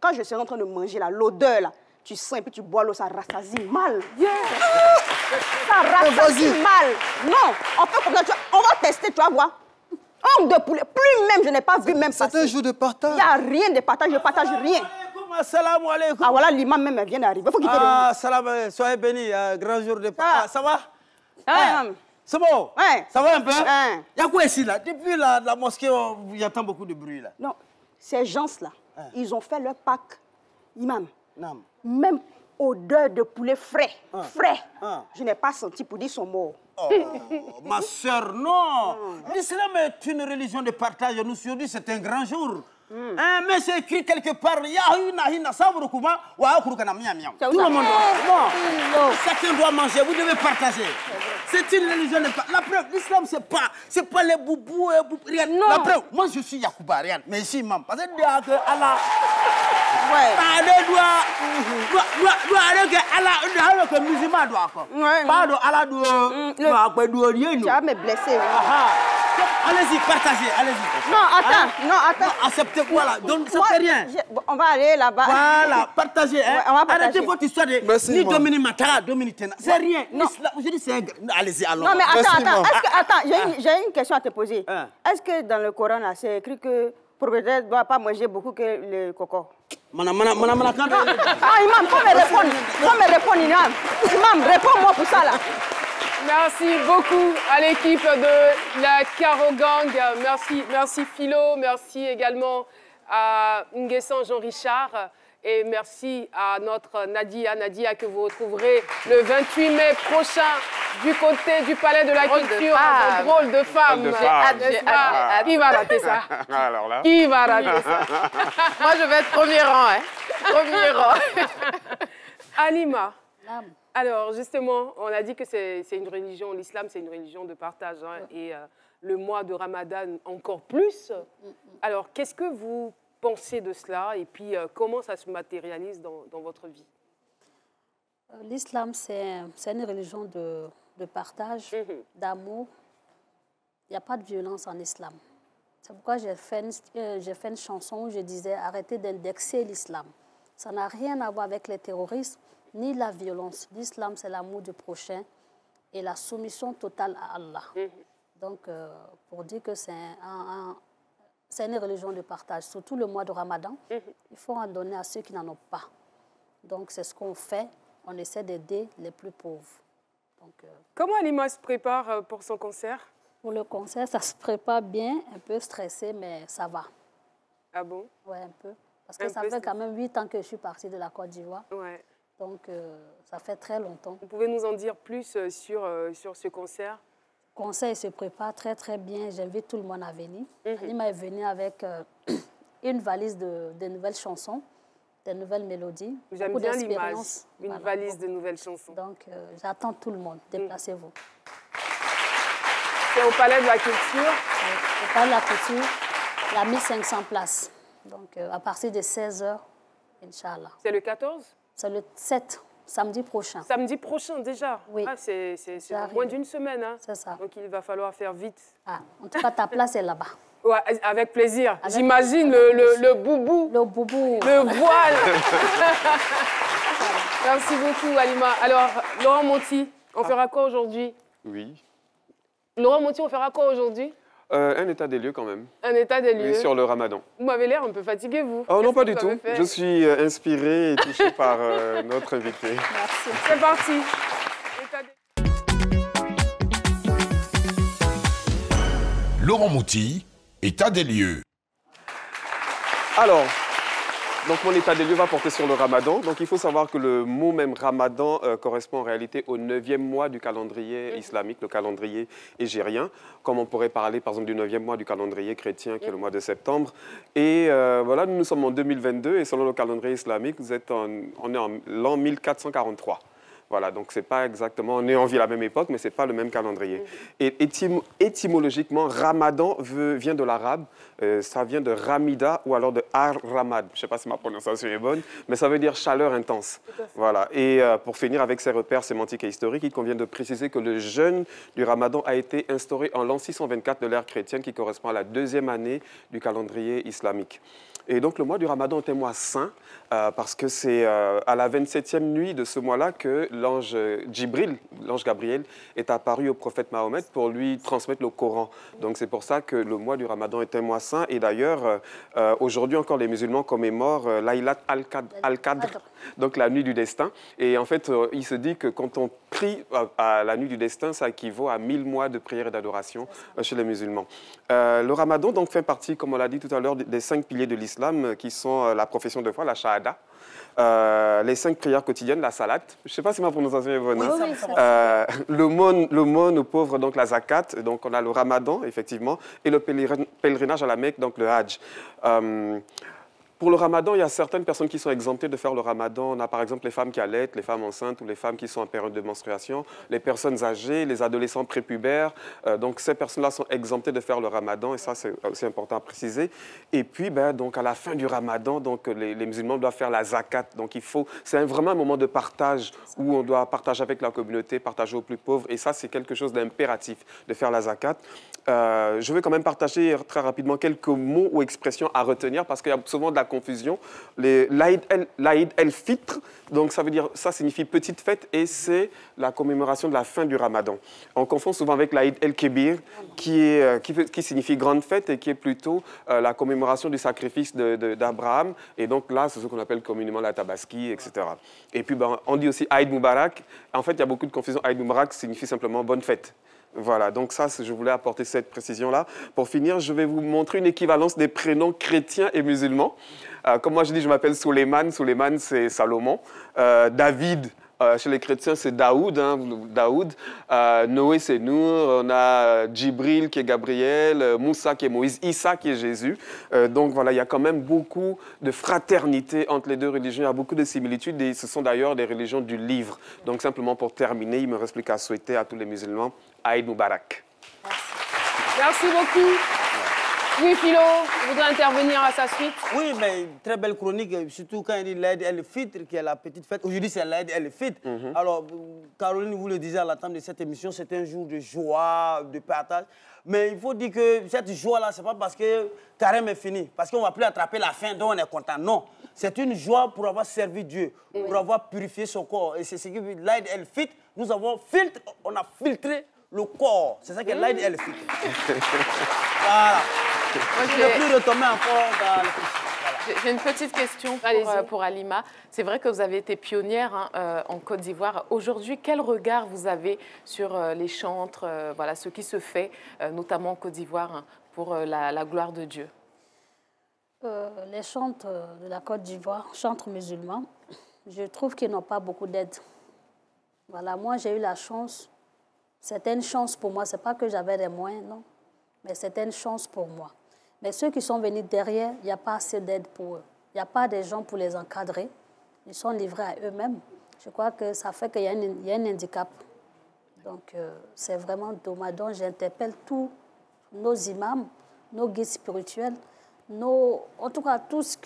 Speaker 9: Quand je serai en train de manger, l'odeur, là, tu sens et puis tu bois l'eau, ça rassasie mal. Ça rassasie mal. Non, on peut comme ça, on va tester, tu vas voir. Ongle de poulet, plus même, je n'ai pas vu même passer.
Speaker 10: C'est un jour de partage.
Speaker 9: Il n'y a rien de partage, je ne partage rien.
Speaker 4: Salam alaikum.
Speaker 9: Ah voilà, l'imam même vient d'arriver. Il faut quitter le
Speaker 4: salam, soyez bénis, grand jour de partage. Ça va? C'est bon?
Speaker 9: Ouais.
Speaker 4: Ça va un peu? Il y a quoi ici, là? Depuis la mosquée, il y a tant beaucoup de bruit, là.
Speaker 9: Non, ces gens-là, ils ont fait leur Pâques, imam.
Speaker 4: Non.
Speaker 9: Même odeur de poulet frais. Je n'ai pas senti pour dire son mot.
Speaker 4: Oh, ma soeur, non. L'islam est une religion de partage. Nous, aujourd'hui, c'est un grand jour. Mais c'est écrit quelque part. Tout le monde doit. Non. Chacun doit manger. Vous devez partager. C'est une religion de partage. La preuve, l'islam, c'est pas les boubous. Rien. Non. La preuve, moi, je suis Yacouba, rien. Mais ici, imam. Parce que Allah. Que musulman doit.
Speaker 9: Tu vas me blesser.
Speaker 4: Allez-y, partagez, allez-y.
Speaker 9: Non, attends.
Speaker 4: Acceptez, voilà, donc ça fait rien.
Speaker 9: On va aller là-bas.
Speaker 4: Voilà, partagez. Hein.
Speaker 9: On va partager.
Speaker 4: Arrêtez votre histoire de ni Dominique Matara, Dominique Tena. C'est rien. Je dis c'est... Allez-y, alors.
Speaker 9: Non, mais attends, j'ai une question à te poser. Est-ce que dans le Coran, là, c'est écrit que le propriétaire ne doit pas manger beaucoup que le coco?
Speaker 4: Imam,
Speaker 9: faut me répondre, Imam. Imam, réponds-moi pour ça, là.
Speaker 2: Merci beaucoup à l'équipe de la Caro Gang. Merci Philo, merci également à Nguessan Jean-Richard et merci à notre Nadia que vous retrouverez le 28 mai prochain du côté du Palais de la Culture. Un drôle de femme. Qui va rater ça?
Speaker 3: Alors là.
Speaker 2: Qui va rater ça?
Speaker 5: Moi, je vais être premier rang. Premier rang.
Speaker 2: Alima. Alors, justement, on a dit que c'est une religion, l'islam, c'est une religion de partage. Et le mois de Ramadan, encore plus. Alors, qu'est-ce que vous pensez de cela? Et puis, comment ça se matérialise dans votre vie?
Speaker 1: L'islam, c'est une religion de partage, d'amour. Il n'y a pas de violence en islam. C'est pourquoi j'ai fait une chanson où je disais « Arrêtez d'indexer l'islam ». Ça n'a rien à voir avec les terroristes ni la violence. L'islam, c'est l'amour du prochain et la soumission totale à Allah. Donc, pour dire que c'est une religion de partage, surtout le mois de Ramadan, il faut en donner à ceux qui n'en ont pas. Donc, c'est ce qu'on fait. On essaie d'aider les plus pauvres. Donc,
Speaker 2: comment Alima se prépare pour son concert?
Speaker 1: Pour le concert, ça se prépare bien, un peu stressé, mais ça va.
Speaker 2: Ah bon?
Speaker 1: Oui, un peu. Parce que ça fait quand même 8 ans que je suis partie de la Côte d'Ivoire.
Speaker 2: Ouais.
Speaker 1: Donc, ça fait très longtemps.
Speaker 2: Vous pouvez nous en dire plus sur ce concert?
Speaker 1: Le concert se prépare très, très bien. J'invite tout le monde à venir. Alima est venue avec une valise de nouvelles chansons, de nouvelles mélodies.
Speaker 2: J'aime bien l'image, une valise de nouvelles chansons.
Speaker 1: Donc, j'attends tout le monde. Déplacez-vous.
Speaker 2: C'est au Palais de la Culture?
Speaker 1: Au Palais de la Culture, il y a 1500 places. Donc, à partir de 16h, Inch'Allah.
Speaker 2: C'est le 14?
Speaker 1: C'est le 7, samedi prochain.
Speaker 2: Samedi prochain, déjà?
Speaker 1: Oui.
Speaker 2: Ah, c'est moins d'une semaine. Hein.
Speaker 1: C'est ça.
Speaker 2: Donc, il va falloir faire vite.
Speaker 1: Ah, en tout cas, ta place est là-bas.
Speaker 2: Ouais, avec plaisir. J'imagine le boubou.
Speaker 1: Le boubou.
Speaker 2: Le voile. Merci beaucoup, Alima. Alors, Laurent Monti, on fera quoi aujourd'hui?
Speaker 3: Oui.
Speaker 2: Laurent Monti, on fera quoi aujourd'hui?
Speaker 3: Un état des lieux quand même.
Speaker 2: Un état des lieux.
Speaker 3: Oui, sur le Ramadan.
Speaker 2: Vous m'avez l'air un peu fatigué, vous.
Speaker 3: Oh non, pas du tout. Je suis inspiré et touché par notre invité.
Speaker 2: Merci. C'est parti. État des...
Speaker 7: Laurent Mouty, état des lieux.
Speaker 3: Alors, donc mon état des lieux va porter sur le ramadan. Donc il faut savoir que le mot même ramadan correspond en réalité au 9e mois du calendrier islamique, le calendrier égérien, comme on pourrait parler par exemple du 9e mois du calendrier chrétien qui est le mois de septembre. Et voilà, nous sommes en 2022 et selon le calendrier islamique, on est en l'an 1443. Voilà, donc c'est pas exactement, on vit à la même époque, mais c'est pas le même calendrier. Et étymologiquement, Ramadan vient de l'arabe, ça vient de Ramida ou alors de Ar-Ramad. Je sais pas si ma prononciation est bonne, mais ça veut dire chaleur intense. Voilà, et pour finir avec ces repères sémantiques et historiques, il convient de préciser que le jeûne du Ramadan a été instauré en l'an 624 de l'ère chrétienne, qui correspond à la 2e année du calendrier islamique. Et donc le mois du Ramadan est un mois saint parce que c'est à la 27e nuit de ce mois-là que l'ange Djibril, l'ange Gabriel, est apparu au prophète Mahomet pour lui transmettre le Coran. Donc c'est pour ça que le mois du Ramadan est un mois saint. Et d'ailleurs, aujourd'hui encore, les musulmans commémorent Laylat al-Qadr, donc la nuit du destin. Et en fait, il se dit que quand on prie à la nuit du destin, ça équivaut à 1000 mois de prière et d'adoration chez les musulmans. Le Ramadan donc, fait partie, comme on l'a dit tout à l'heure, des 5 piliers de l'islam qui sont la profession de foi, la shahada, les 5 prières quotidiennes, la salat. Je ne sais pas si ma prononciation est bonne. Oui, l'aumône aux pauvres, donc la zakat. Donc on a le Ramadan, effectivement, et le pèlerinage à la Mecque, donc le Hajj. Pour le Ramadan, il y a certaines personnes qui sont exemptées de faire le Ramadan. On a par exemple les femmes qui allaitent, les femmes enceintes ou les femmes qui sont en période de menstruation, les personnes âgées, les adolescents prépubères. Donc ces personnes-là sont exemptées de faire le Ramadan et ça c'est aussi important à préciser. Et puis donc à la fin du Ramadan, donc les musulmans doivent faire la zakat. Donc c'est vraiment un moment de partage où on doit partager avec la communauté, partager aux plus pauvres. Et ça c'est quelque chose d'impératif de faire la zakat. Je vais quand même partager très rapidement quelques mots ou expressions à retenir parce qu'il y a souvent de la confusion. L'Aïd el-Fitr, donc ça signifie petite fête et c'est la commémoration de la fin du Ramadan. On confond souvent avec l'Aïd el-Kébir qui signifie grande fête et qui est plutôt la commémoration du sacrifice d'Abraham. Et donc là, c'est ce qu'on appelle communément la Tabaski, etc. Et puis on dit aussi Aïd Moubarak. En fait, il y a beaucoup de confusion. Aïd Moubarak signifie simplement bonne fête. Voilà, donc ça, je voulais apporter cette précision-là. Pour finir, je vais vous montrer une équivalence des prénoms chrétiens et musulmans. Comme moi, je dis, je m'appelle Souleymane. Souleymane, c'est Salomon. David, chez les chrétiens, c'est Daoud. Daoud. Noé, c'est Nour. On a Djibril, qui est Gabriel. Moussa, qui est Moïse. Issa, qui est Jésus. Donc voilà, il y a quand même beaucoup de fraternité entre les deux religions. Il y a beaucoup de similitudes et ce sont d'ailleurs des religions du livre. Donc simplement pour terminer, il me reste plus qu'à souhaiter à tous les musulmans Aïd Moubarak.
Speaker 2: Merci beaucoup. Oui, Philo, vous voudrez intervenir à sa suite?
Speaker 4: Oui, mais très belle chronique, surtout quand il dit l'Aïd el-Fitr, qui est la petite fête. Aujourd'hui, c'est l'Aïd el-Fitr. Alors, Caroline, vous le disiez à la table de cette émission, c'est un jour de joie, de partage. Mais il faut dire que cette joie-là, ce n'est pas parce que carême est fini, parce qu'on ne va plus attraper la faim, donc on est content. Non, c'est une joie pour avoir servi Dieu, pour avoir purifié son corps. Et c'est ce que l'Aïd el-Fitr, on a filtré le corps. C'est ça que l'Aïd el-Fitr. Voilà.
Speaker 5: J'ai une petite question pour Halima. C'est vrai que vous avez été pionnière en Côte d'Ivoire. Aujourd'hui, quel regard vous avez sur les chantres, voilà, ce qui se fait, notamment en Côte d'Ivoire, pour la gloire de Dieu?
Speaker 1: Les chantres de la Côte d'Ivoire, chantres musulmans, je trouve qu'ils n'ont pas beaucoup d'aide. Voilà, moi, j'ai eu la chance. C'était une chance pour moi. Ce n'est pas que j'avais des moyens, non. Mais c'était une chance pour moi. Mais ceux qui sont venus derrière, il n'y a pas assez d'aide pour eux. Il n'y a pas des gens pour les encadrer. Ils sont livrés à eux-mêmes. Je crois que ça fait qu'il y a un handicap. Donc, c'est vraiment dommage. Donc, j'interpelle tous nos imams, nos guides spirituels, en tout cas, tous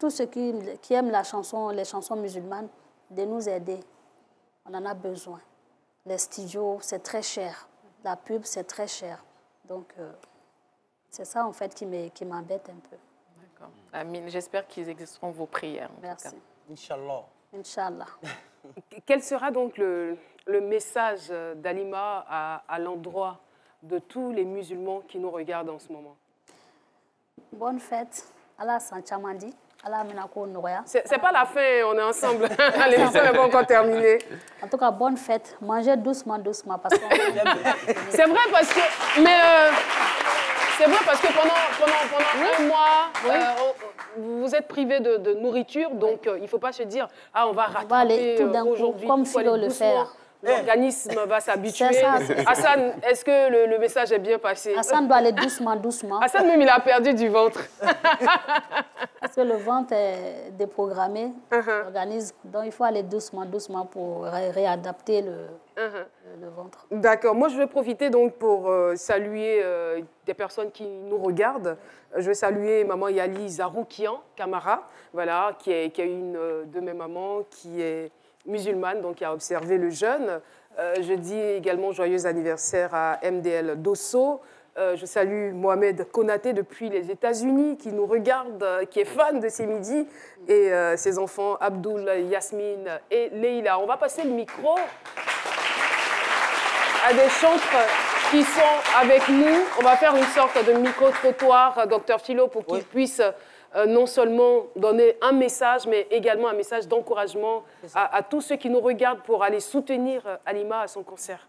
Speaker 1: ceux qui aiment les chansons musulmanes, de nous aider. On en a besoin. Les studios, c'est très cher. La pub, c'est très cher. Donc, c'est ça, en fait, qui m'embête un peu.
Speaker 5: D'accord. Amine, j'espère qu'ils exauceront vos prières.
Speaker 1: Merci.
Speaker 4: Inch'Allah.
Speaker 1: Inch'Allah.
Speaker 2: Quel sera donc le message d'Halima à l'endroit de tous les musulmans qui nous regardent en ce moment?
Speaker 1: Bonne fête. Allah Sanchamandi.
Speaker 2: C'est pas la fin, on est ensemble. L'émission n'est pas encore terminée.
Speaker 1: En tout cas, bonne fête. Mangez doucement, doucement. Parce que
Speaker 2: c'est vrai parce que... Mais C'est vrai parce que pendant un mois, vous êtes privé de nourriture, donc il ne faut pas se dire « Ah, on va rattraper aujourd'hui. »
Speaker 1: Comme Philo le fait.
Speaker 2: L'organisme va s'habituer. Hassan, est-ce que le message est bien passé?
Speaker 1: Hassan doit aller doucement, doucement.
Speaker 2: Hassan, même, il a perdu du ventre.
Speaker 1: Parce que le ventre est déprogrammé, l'organisme. Donc, il faut aller doucement, doucement pour réadapter le ventre.
Speaker 2: D'accord. Moi, je vais profiter donc pour saluer des personnes qui nous regardent. Je vais saluer maman Yali Zaroukian Kamara, voilà, qui est une de mes mamans qui est musulmane, donc qui a observé le jeûne. Je dis également joyeux anniversaire à MDL Dosso. Je salue Mohamed Konaté depuis les États-Unis, qui nous regarde, qui est fan de ces midis, et ses enfants Abdoul, Yasmine et Leïla. On va passer le micro à des chantres qui sont avec nous. On va faire une sorte de micro-trottoir, Dr Philo, pour qu'il puisse non seulement donner un message, mais également un message d'encouragement à tous ceux qui nous regardent pour aller soutenir Halima à son concert.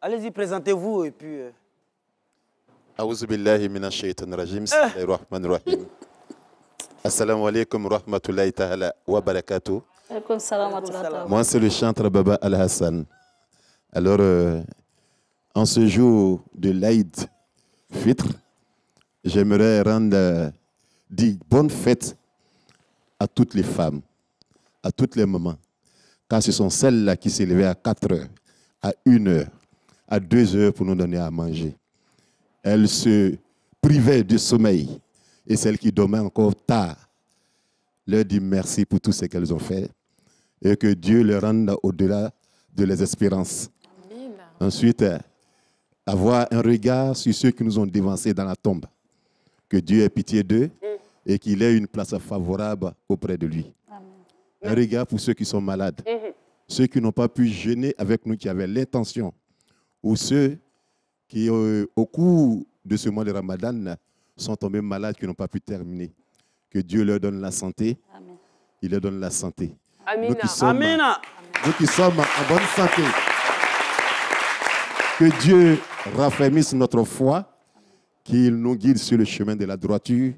Speaker 4: Allez-y, présentez-vous et puis...
Speaker 11: A'oudhu billahi minash shaitanir rajim. Bismillahir rahmanir rahim. Assalamu alaikum wa rahmatullahi ta'ala wa barakatuh. Moi, c'est le chanteur Baba Al-Hassan. Alors, en ce jour de l'Aïd Fitr, j'aimerais rendre des bonnes fêtes à toutes les femmes, à toutes les mamans, car ce sont celles-là qui s'élevaient à 4 heures, à 1 heure, à 2 heures pour nous donner à manger. Elles se privaient du sommeil et celles qui dormaient encore tard, leur dit merci pour tout ce qu'elles ont fait et que Dieu leur rende au-delà de leurs espérances. Amen. Ensuite, avoir un regard sur ceux qui nous ont dévancés dans la tombe. Que Dieu ait pitié d'eux et qu'il ait une place favorable auprès de lui. Amen. Un regard pour ceux qui sont malades, ceux qui n'ont pas pu jeûner avec nous, qui avaient l'intention, ou ceux qui, au cours de ce mois de Ramadan, sont tombés malades, qui n'ont pas pu terminer. Que Dieu leur donne la santé. Amen. Il leur donne la santé.
Speaker 2: Amina.
Speaker 11: Nous qui sommes en bonne santé. Que Dieu raffermisse notre foi, qu'il nous guide sur le chemin de la droiture,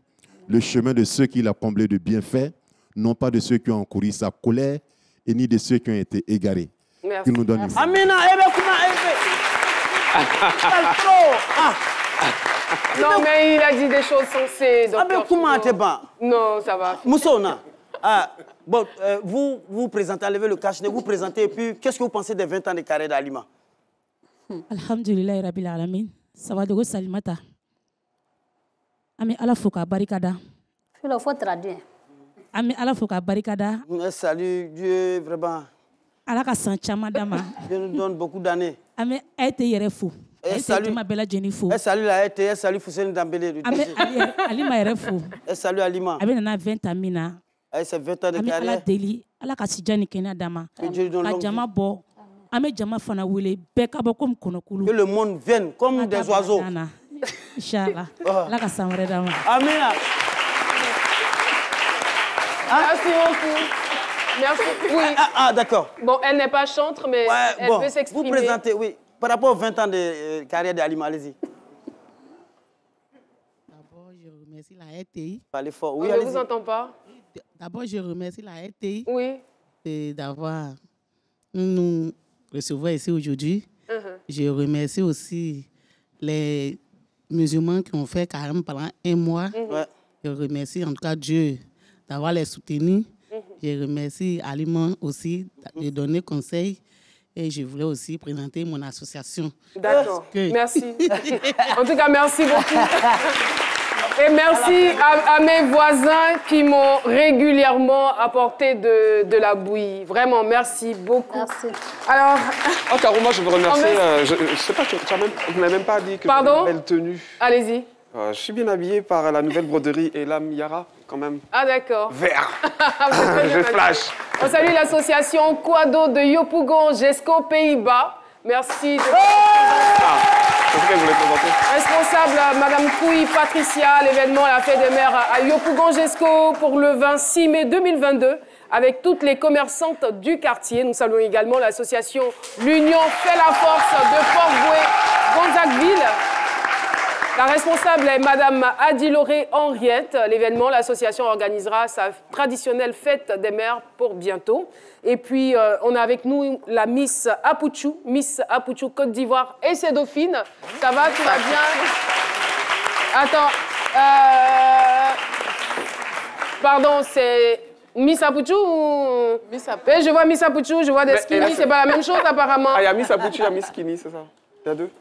Speaker 11: le chemin de ceux qu'il a comblés de bienfaits, non pas de ceux qui ont encouru sa colère, et ni de ceux qui ont été égarés.
Speaker 2: Merci.
Speaker 11: Qu'il nous donne une
Speaker 4: Amina,
Speaker 2: non, mais il a dit des choses sensées.
Speaker 4: Non,
Speaker 2: ça va.
Speaker 4: Moussona, bon, vous présentez, enlevez le cache, vous présentez, et puis qu'est-ce que vous pensez des 20 ans de carrière d'Halima?
Speaker 12: Alhamdulillah Rabbil Alamin. Ça va de Salimata. Ami ala foka barikada.
Speaker 1: Il faut traduire.
Speaker 12: Ami ala foka barikada.
Speaker 4: Salut Dieu, vraiment.
Speaker 12: Ala ka san chama dama.
Speaker 4: Dieu nous donne beaucoup d'années.
Speaker 12: Ami ete yere fou.
Speaker 4: Salut
Speaker 12: ma bella Jennifer.
Speaker 4: Salut la ete, salut Fousseni Dambélé.
Speaker 12: Ami Alima yere fou.
Speaker 4: Salut Halima.
Speaker 12: Ami nana 20 ans mina.
Speaker 4: C'est 20 ans de carrière.
Speaker 12: Ami ala deli, ala ka sijani kenya dama. Ka jama bo. Ami jama fana wele beka bo comme konokulu.
Speaker 4: Que le monde vienne comme des oiseaux.
Speaker 12: Inch'Allah. La ka samre dama.
Speaker 4: Amina.
Speaker 2: Merci beaucoup. Merci. Oui.
Speaker 4: D'accord.
Speaker 2: Bon, elle n'est pas chantre, mais elle peut s'exprimer.
Speaker 4: Vous présentez, oui. Par rapport aux 20 ans de carrière d'Halima, allez-y.
Speaker 13: D'abord, je remercie la RTI.
Speaker 4: Parlez fort. Oui,
Speaker 2: on ne vous entend pas.
Speaker 13: D'abord, je remercie la RTI.
Speaker 2: Oui.
Speaker 13: D'avoir nous recevoir ici aujourd'hui. Je remercie aussi les musulmans qui ont fait carême pendant 1 mois. Je remercie en tout cas Dieu d'avoir les soutenus. Je remercie Halima aussi de donner conseil. Et je voulais aussi présenter mon association.
Speaker 2: D'accord. Merci. En tout cas, merci beaucoup. Et merci à mes voisins qui m'ont régulièrement apporté de la bouillie. Vraiment, merci beaucoup.
Speaker 1: Merci.
Speaker 2: Alors...
Speaker 3: Oh, Caro, moi, je veux remercier... je sais pas, vous n'avez même pas dit que j'ai une belle tenue.
Speaker 2: Allez-y.
Speaker 3: Je suis bien habillé par la nouvelle broderie Elam Yara, quand même.
Speaker 2: Ah, d'accord.
Speaker 3: Vert. Je flash.
Speaker 2: On salue l'association Quado de Yopougon, Gesco, Pays-Bas. Merci de responsable, Madame Couy Patricia, l'événement La Fête des Mères à Yopougon, Gesco pour le 26 mai 2022. avec toutes les commerçantes du quartier. Nous saluons également l'association L'Union fait la force de Fort-Boué-Gonzagueville. La responsable est Madame Adiloré Henriette. L'événement, l'association organisera sa traditionnelle fête des mères pour bientôt. Et puis, on a avec nous la Miss Apouchou Côte d'Ivoire et ses dauphines. Ça va, tout va bien? Attends, pardon, c'est Miss Apouchou ou...
Speaker 5: Miss Apouchou.
Speaker 2: Je vois Miss Apouchou, je vois des skinny, c'est pas la même chose apparemment.
Speaker 3: Ah, il y a Miss Apouchou, il y a Miss Skinny, c'est ça? Il y a deux?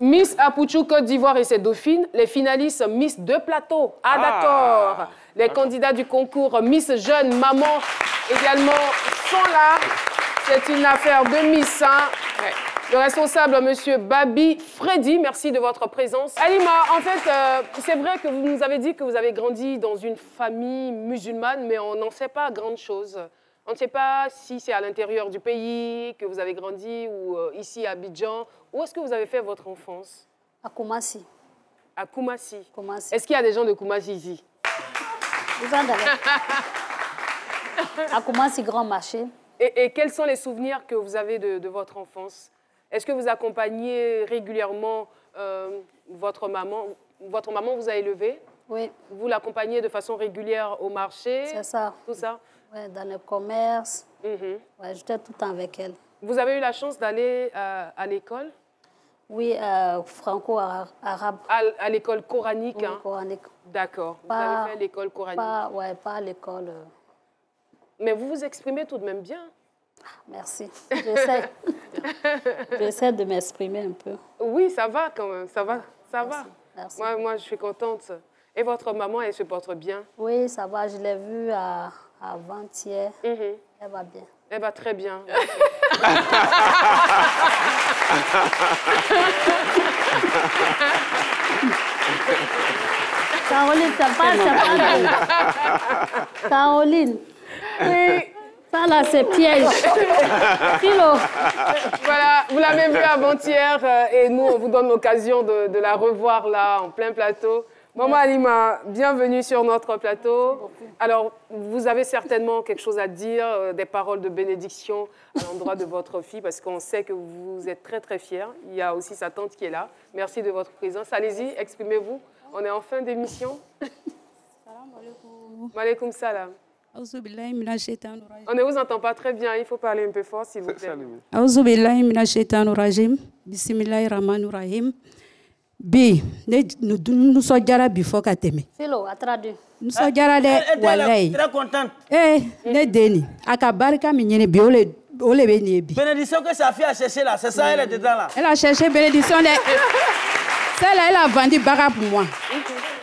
Speaker 2: Miss Apouchou Côte d'Ivoire et ses dauphines, les finalistes Miss de plateau. Ah, d'accord. Les candidats du concours Miss Jeune Maman également sont là. C'est une affaire de Miss. Hein. Ouais. Le responsable, Monsieur Babi Freddy, merci de votre présence. Halima, en fait, c'est vrai que vous nous avez dit que vous avez grandi dans une famille musulmane, mais on n'en sait pas grand chose. On ne sait pas si c'est à l'intérieur du pays que vous avez grandi ou ici à Abidjan. Où est-ce que vous avez fait votre enfance?
Speaker 1: À Koumassi.
Speaker 2: À Koumassi. Est-ce qu'il y a des gens de Koumassi ici?
Speaker 1: À Koumassi, grand marché.
Speaker 2: Et quels sont les souvenirs que vous avez de votre enfance? Est-ce que vous accompagnez régulièrement votre maman? Votre maman vous a élevé?
Speaker 1: Oui.
Speaker 2: Vous l'accompagnez de façon régulière au marché?
Speaker 1: C'est ça.
Speaker 2: Tout ça?
Speaker 1: Oui, dans le commerce. Ouais, j'étais tout le temps avec elle.
Speaker 2: Vous avez eu la chance d'aller à l'école?
Speaker 1: Oui, franco-arabe.
Speaker 2: À l'école coranique?
Speaker 1: Oui,
Speaker 2: hein?
Speaker 1: coranique.
Speaker 2: D'accord. Vous avez fait l'école coranique?
Speaker 1: Pas à l'école.
Speaker 2: Mais vous vous exprimez tout de même bien.
Speaker 1: Merci. J'essaie. J'essaie de m'exprimer un peu.
Speaker 2: Oui, ça va quand même. Ça va. Ça
Speaker 1: Merci.
Speaker 2: va.
Speaker 1: Merci.
Speaker 2: Moi, je suis contente. Et votre maman, elle se porte bien?
Speaker 1: Oui, ça va. Je l'ai vue avant-hier. Elle va bien.
Speaker 2: Elle va très bien.
Speaker 1: Caroline, ça passe. Caroline.
Speaker 2: Oui.
Speaker 1: Ça là, c'est piège. Philo.
Speaker 2: Voilà, vous l'avez vu avant-hier et nous, on vous donne l'occasion de la revoir là, en plein plateau. Maman Halima, bienvenue sur notre plateau. Alors, vous avez certainement quelque chose à dire, des paroles de bénédiction à l'endroit de votre fille, parce qu'on sait que vous êtes très, très fiers. Il y a aussi sa tante qui est là. Merci de votre présence. Allez-y, exprimez-vous. On est en fin d'émission.
Speaker 14: Salam alaikum.
Speaker 2: Maaleykum salam. On ne vous entend pas très bien. Il faut parler un peu fort, s'il vous plaît.
Speaker 14: Auzubillahi minash shaitanir rajim. Bismillahir rahmanir rahim. Bi, nous sommes déjà bifo ka teme.
Speaker 1: Philo, a traduit.
Speaker 14: Nous sommes déjà
Speaker 4: Elle est très contente.
Speaker 14: Ne deni. Aka barika mi nyene bi ole be ni bi.
Speaker 4: Bénédiction que sa fille a cherché là, c'est ça, elle est dedans là.
Speaker 14: Elle a cherché bénédiction. Celle-là, elle a vendu baga pour moi.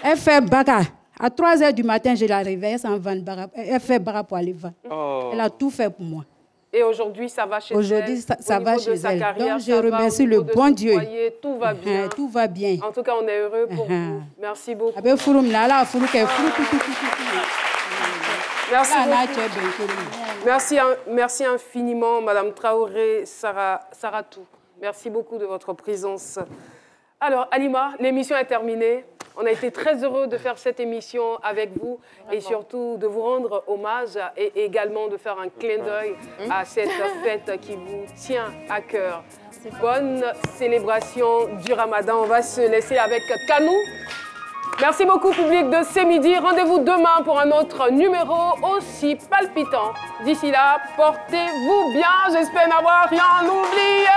Speaker 14: Elle fait baga. À 3 h du matin, je la réveille, sans vendre baga. Elle fait baga pour aller vendre. Oh. Elle a tout fait pour moi.
Speaker 2: Et aujourd'hui, ça va chez elle.
Speaker 14: Aujourd'hui, ça va chez elle.
Speaker 2: Carrière,
Speaker 14: donc, je remercie le bon Dieu.
Speaker 2: Foyer, tout va bien.
Speaker 14: Tout va bien.
Speaker 2: En tout cas, on est heureux pour vous. Merci beaucoup. Merci, merci infiniment, Madame Traoré Saratou. Merci beaucoup de votre présence. Alors, Halima, l'émission est terminée. On a été très heureux de faire cette émission avec vous et surtout de vous rendre hommage et également de faire un clin d'œil à cette fête qui vous tient à cœur. Bonne célébration du Ramadan. On va se laisser avec Kanou. Merci beaucoup, public de C'est Midi. Rendez-vous demain pour un autre numéro aussi palpitant. D'ici là, portez-vous bien. J'espère n'avoir rien oublié.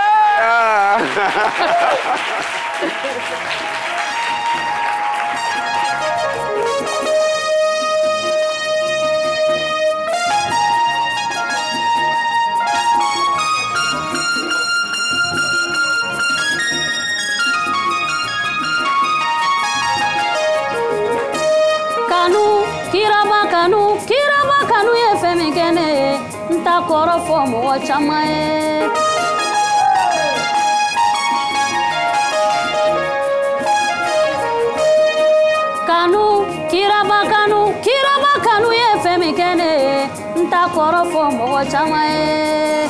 Speaker 1: Kiraba kanu ye fɛn min kɛ ne ye n t'a kɔrɔ fɔ mɔgɔ caman ye. Kiraba kanu ye fɛn min kɛ ne ye n t'a kɔrɔ fɔ mɔgɔ caman ye.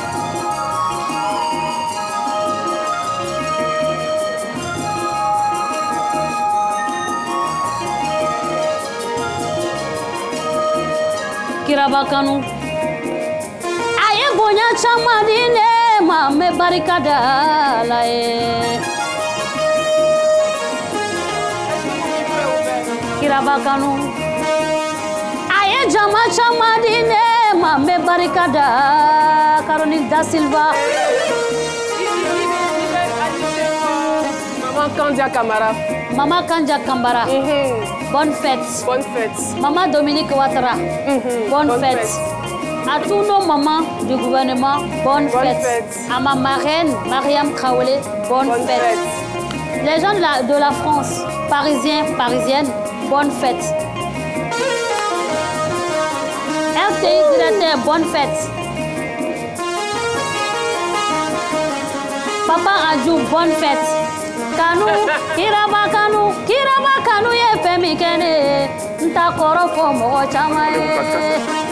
Speaker 1: Kiraba kanu bonya chamadine ma me barikada la Kirabakanu aye jama chamadine ma me barikada Caroline da Silva
Speaker 2: Maman Kandia Kamara.
Speaker 1: Maman Kandia Kambara. Bonne fête.
Speaker 2: Bonne fête.
Speaker 1: Maman Dominique Ouattara. Bonne fête. À tous nos mamans du gouvernement, bonne fête. À ma marraine, Mariam Traoré, bonne fête. Les gens de la France, parisiens, parisiennes, bonne fête. RTI directeur, bonne fête. Papa Adjou, bonne fête. Kanu, Kiraba Kanu ye femi kene, nta koro fo mo chamae.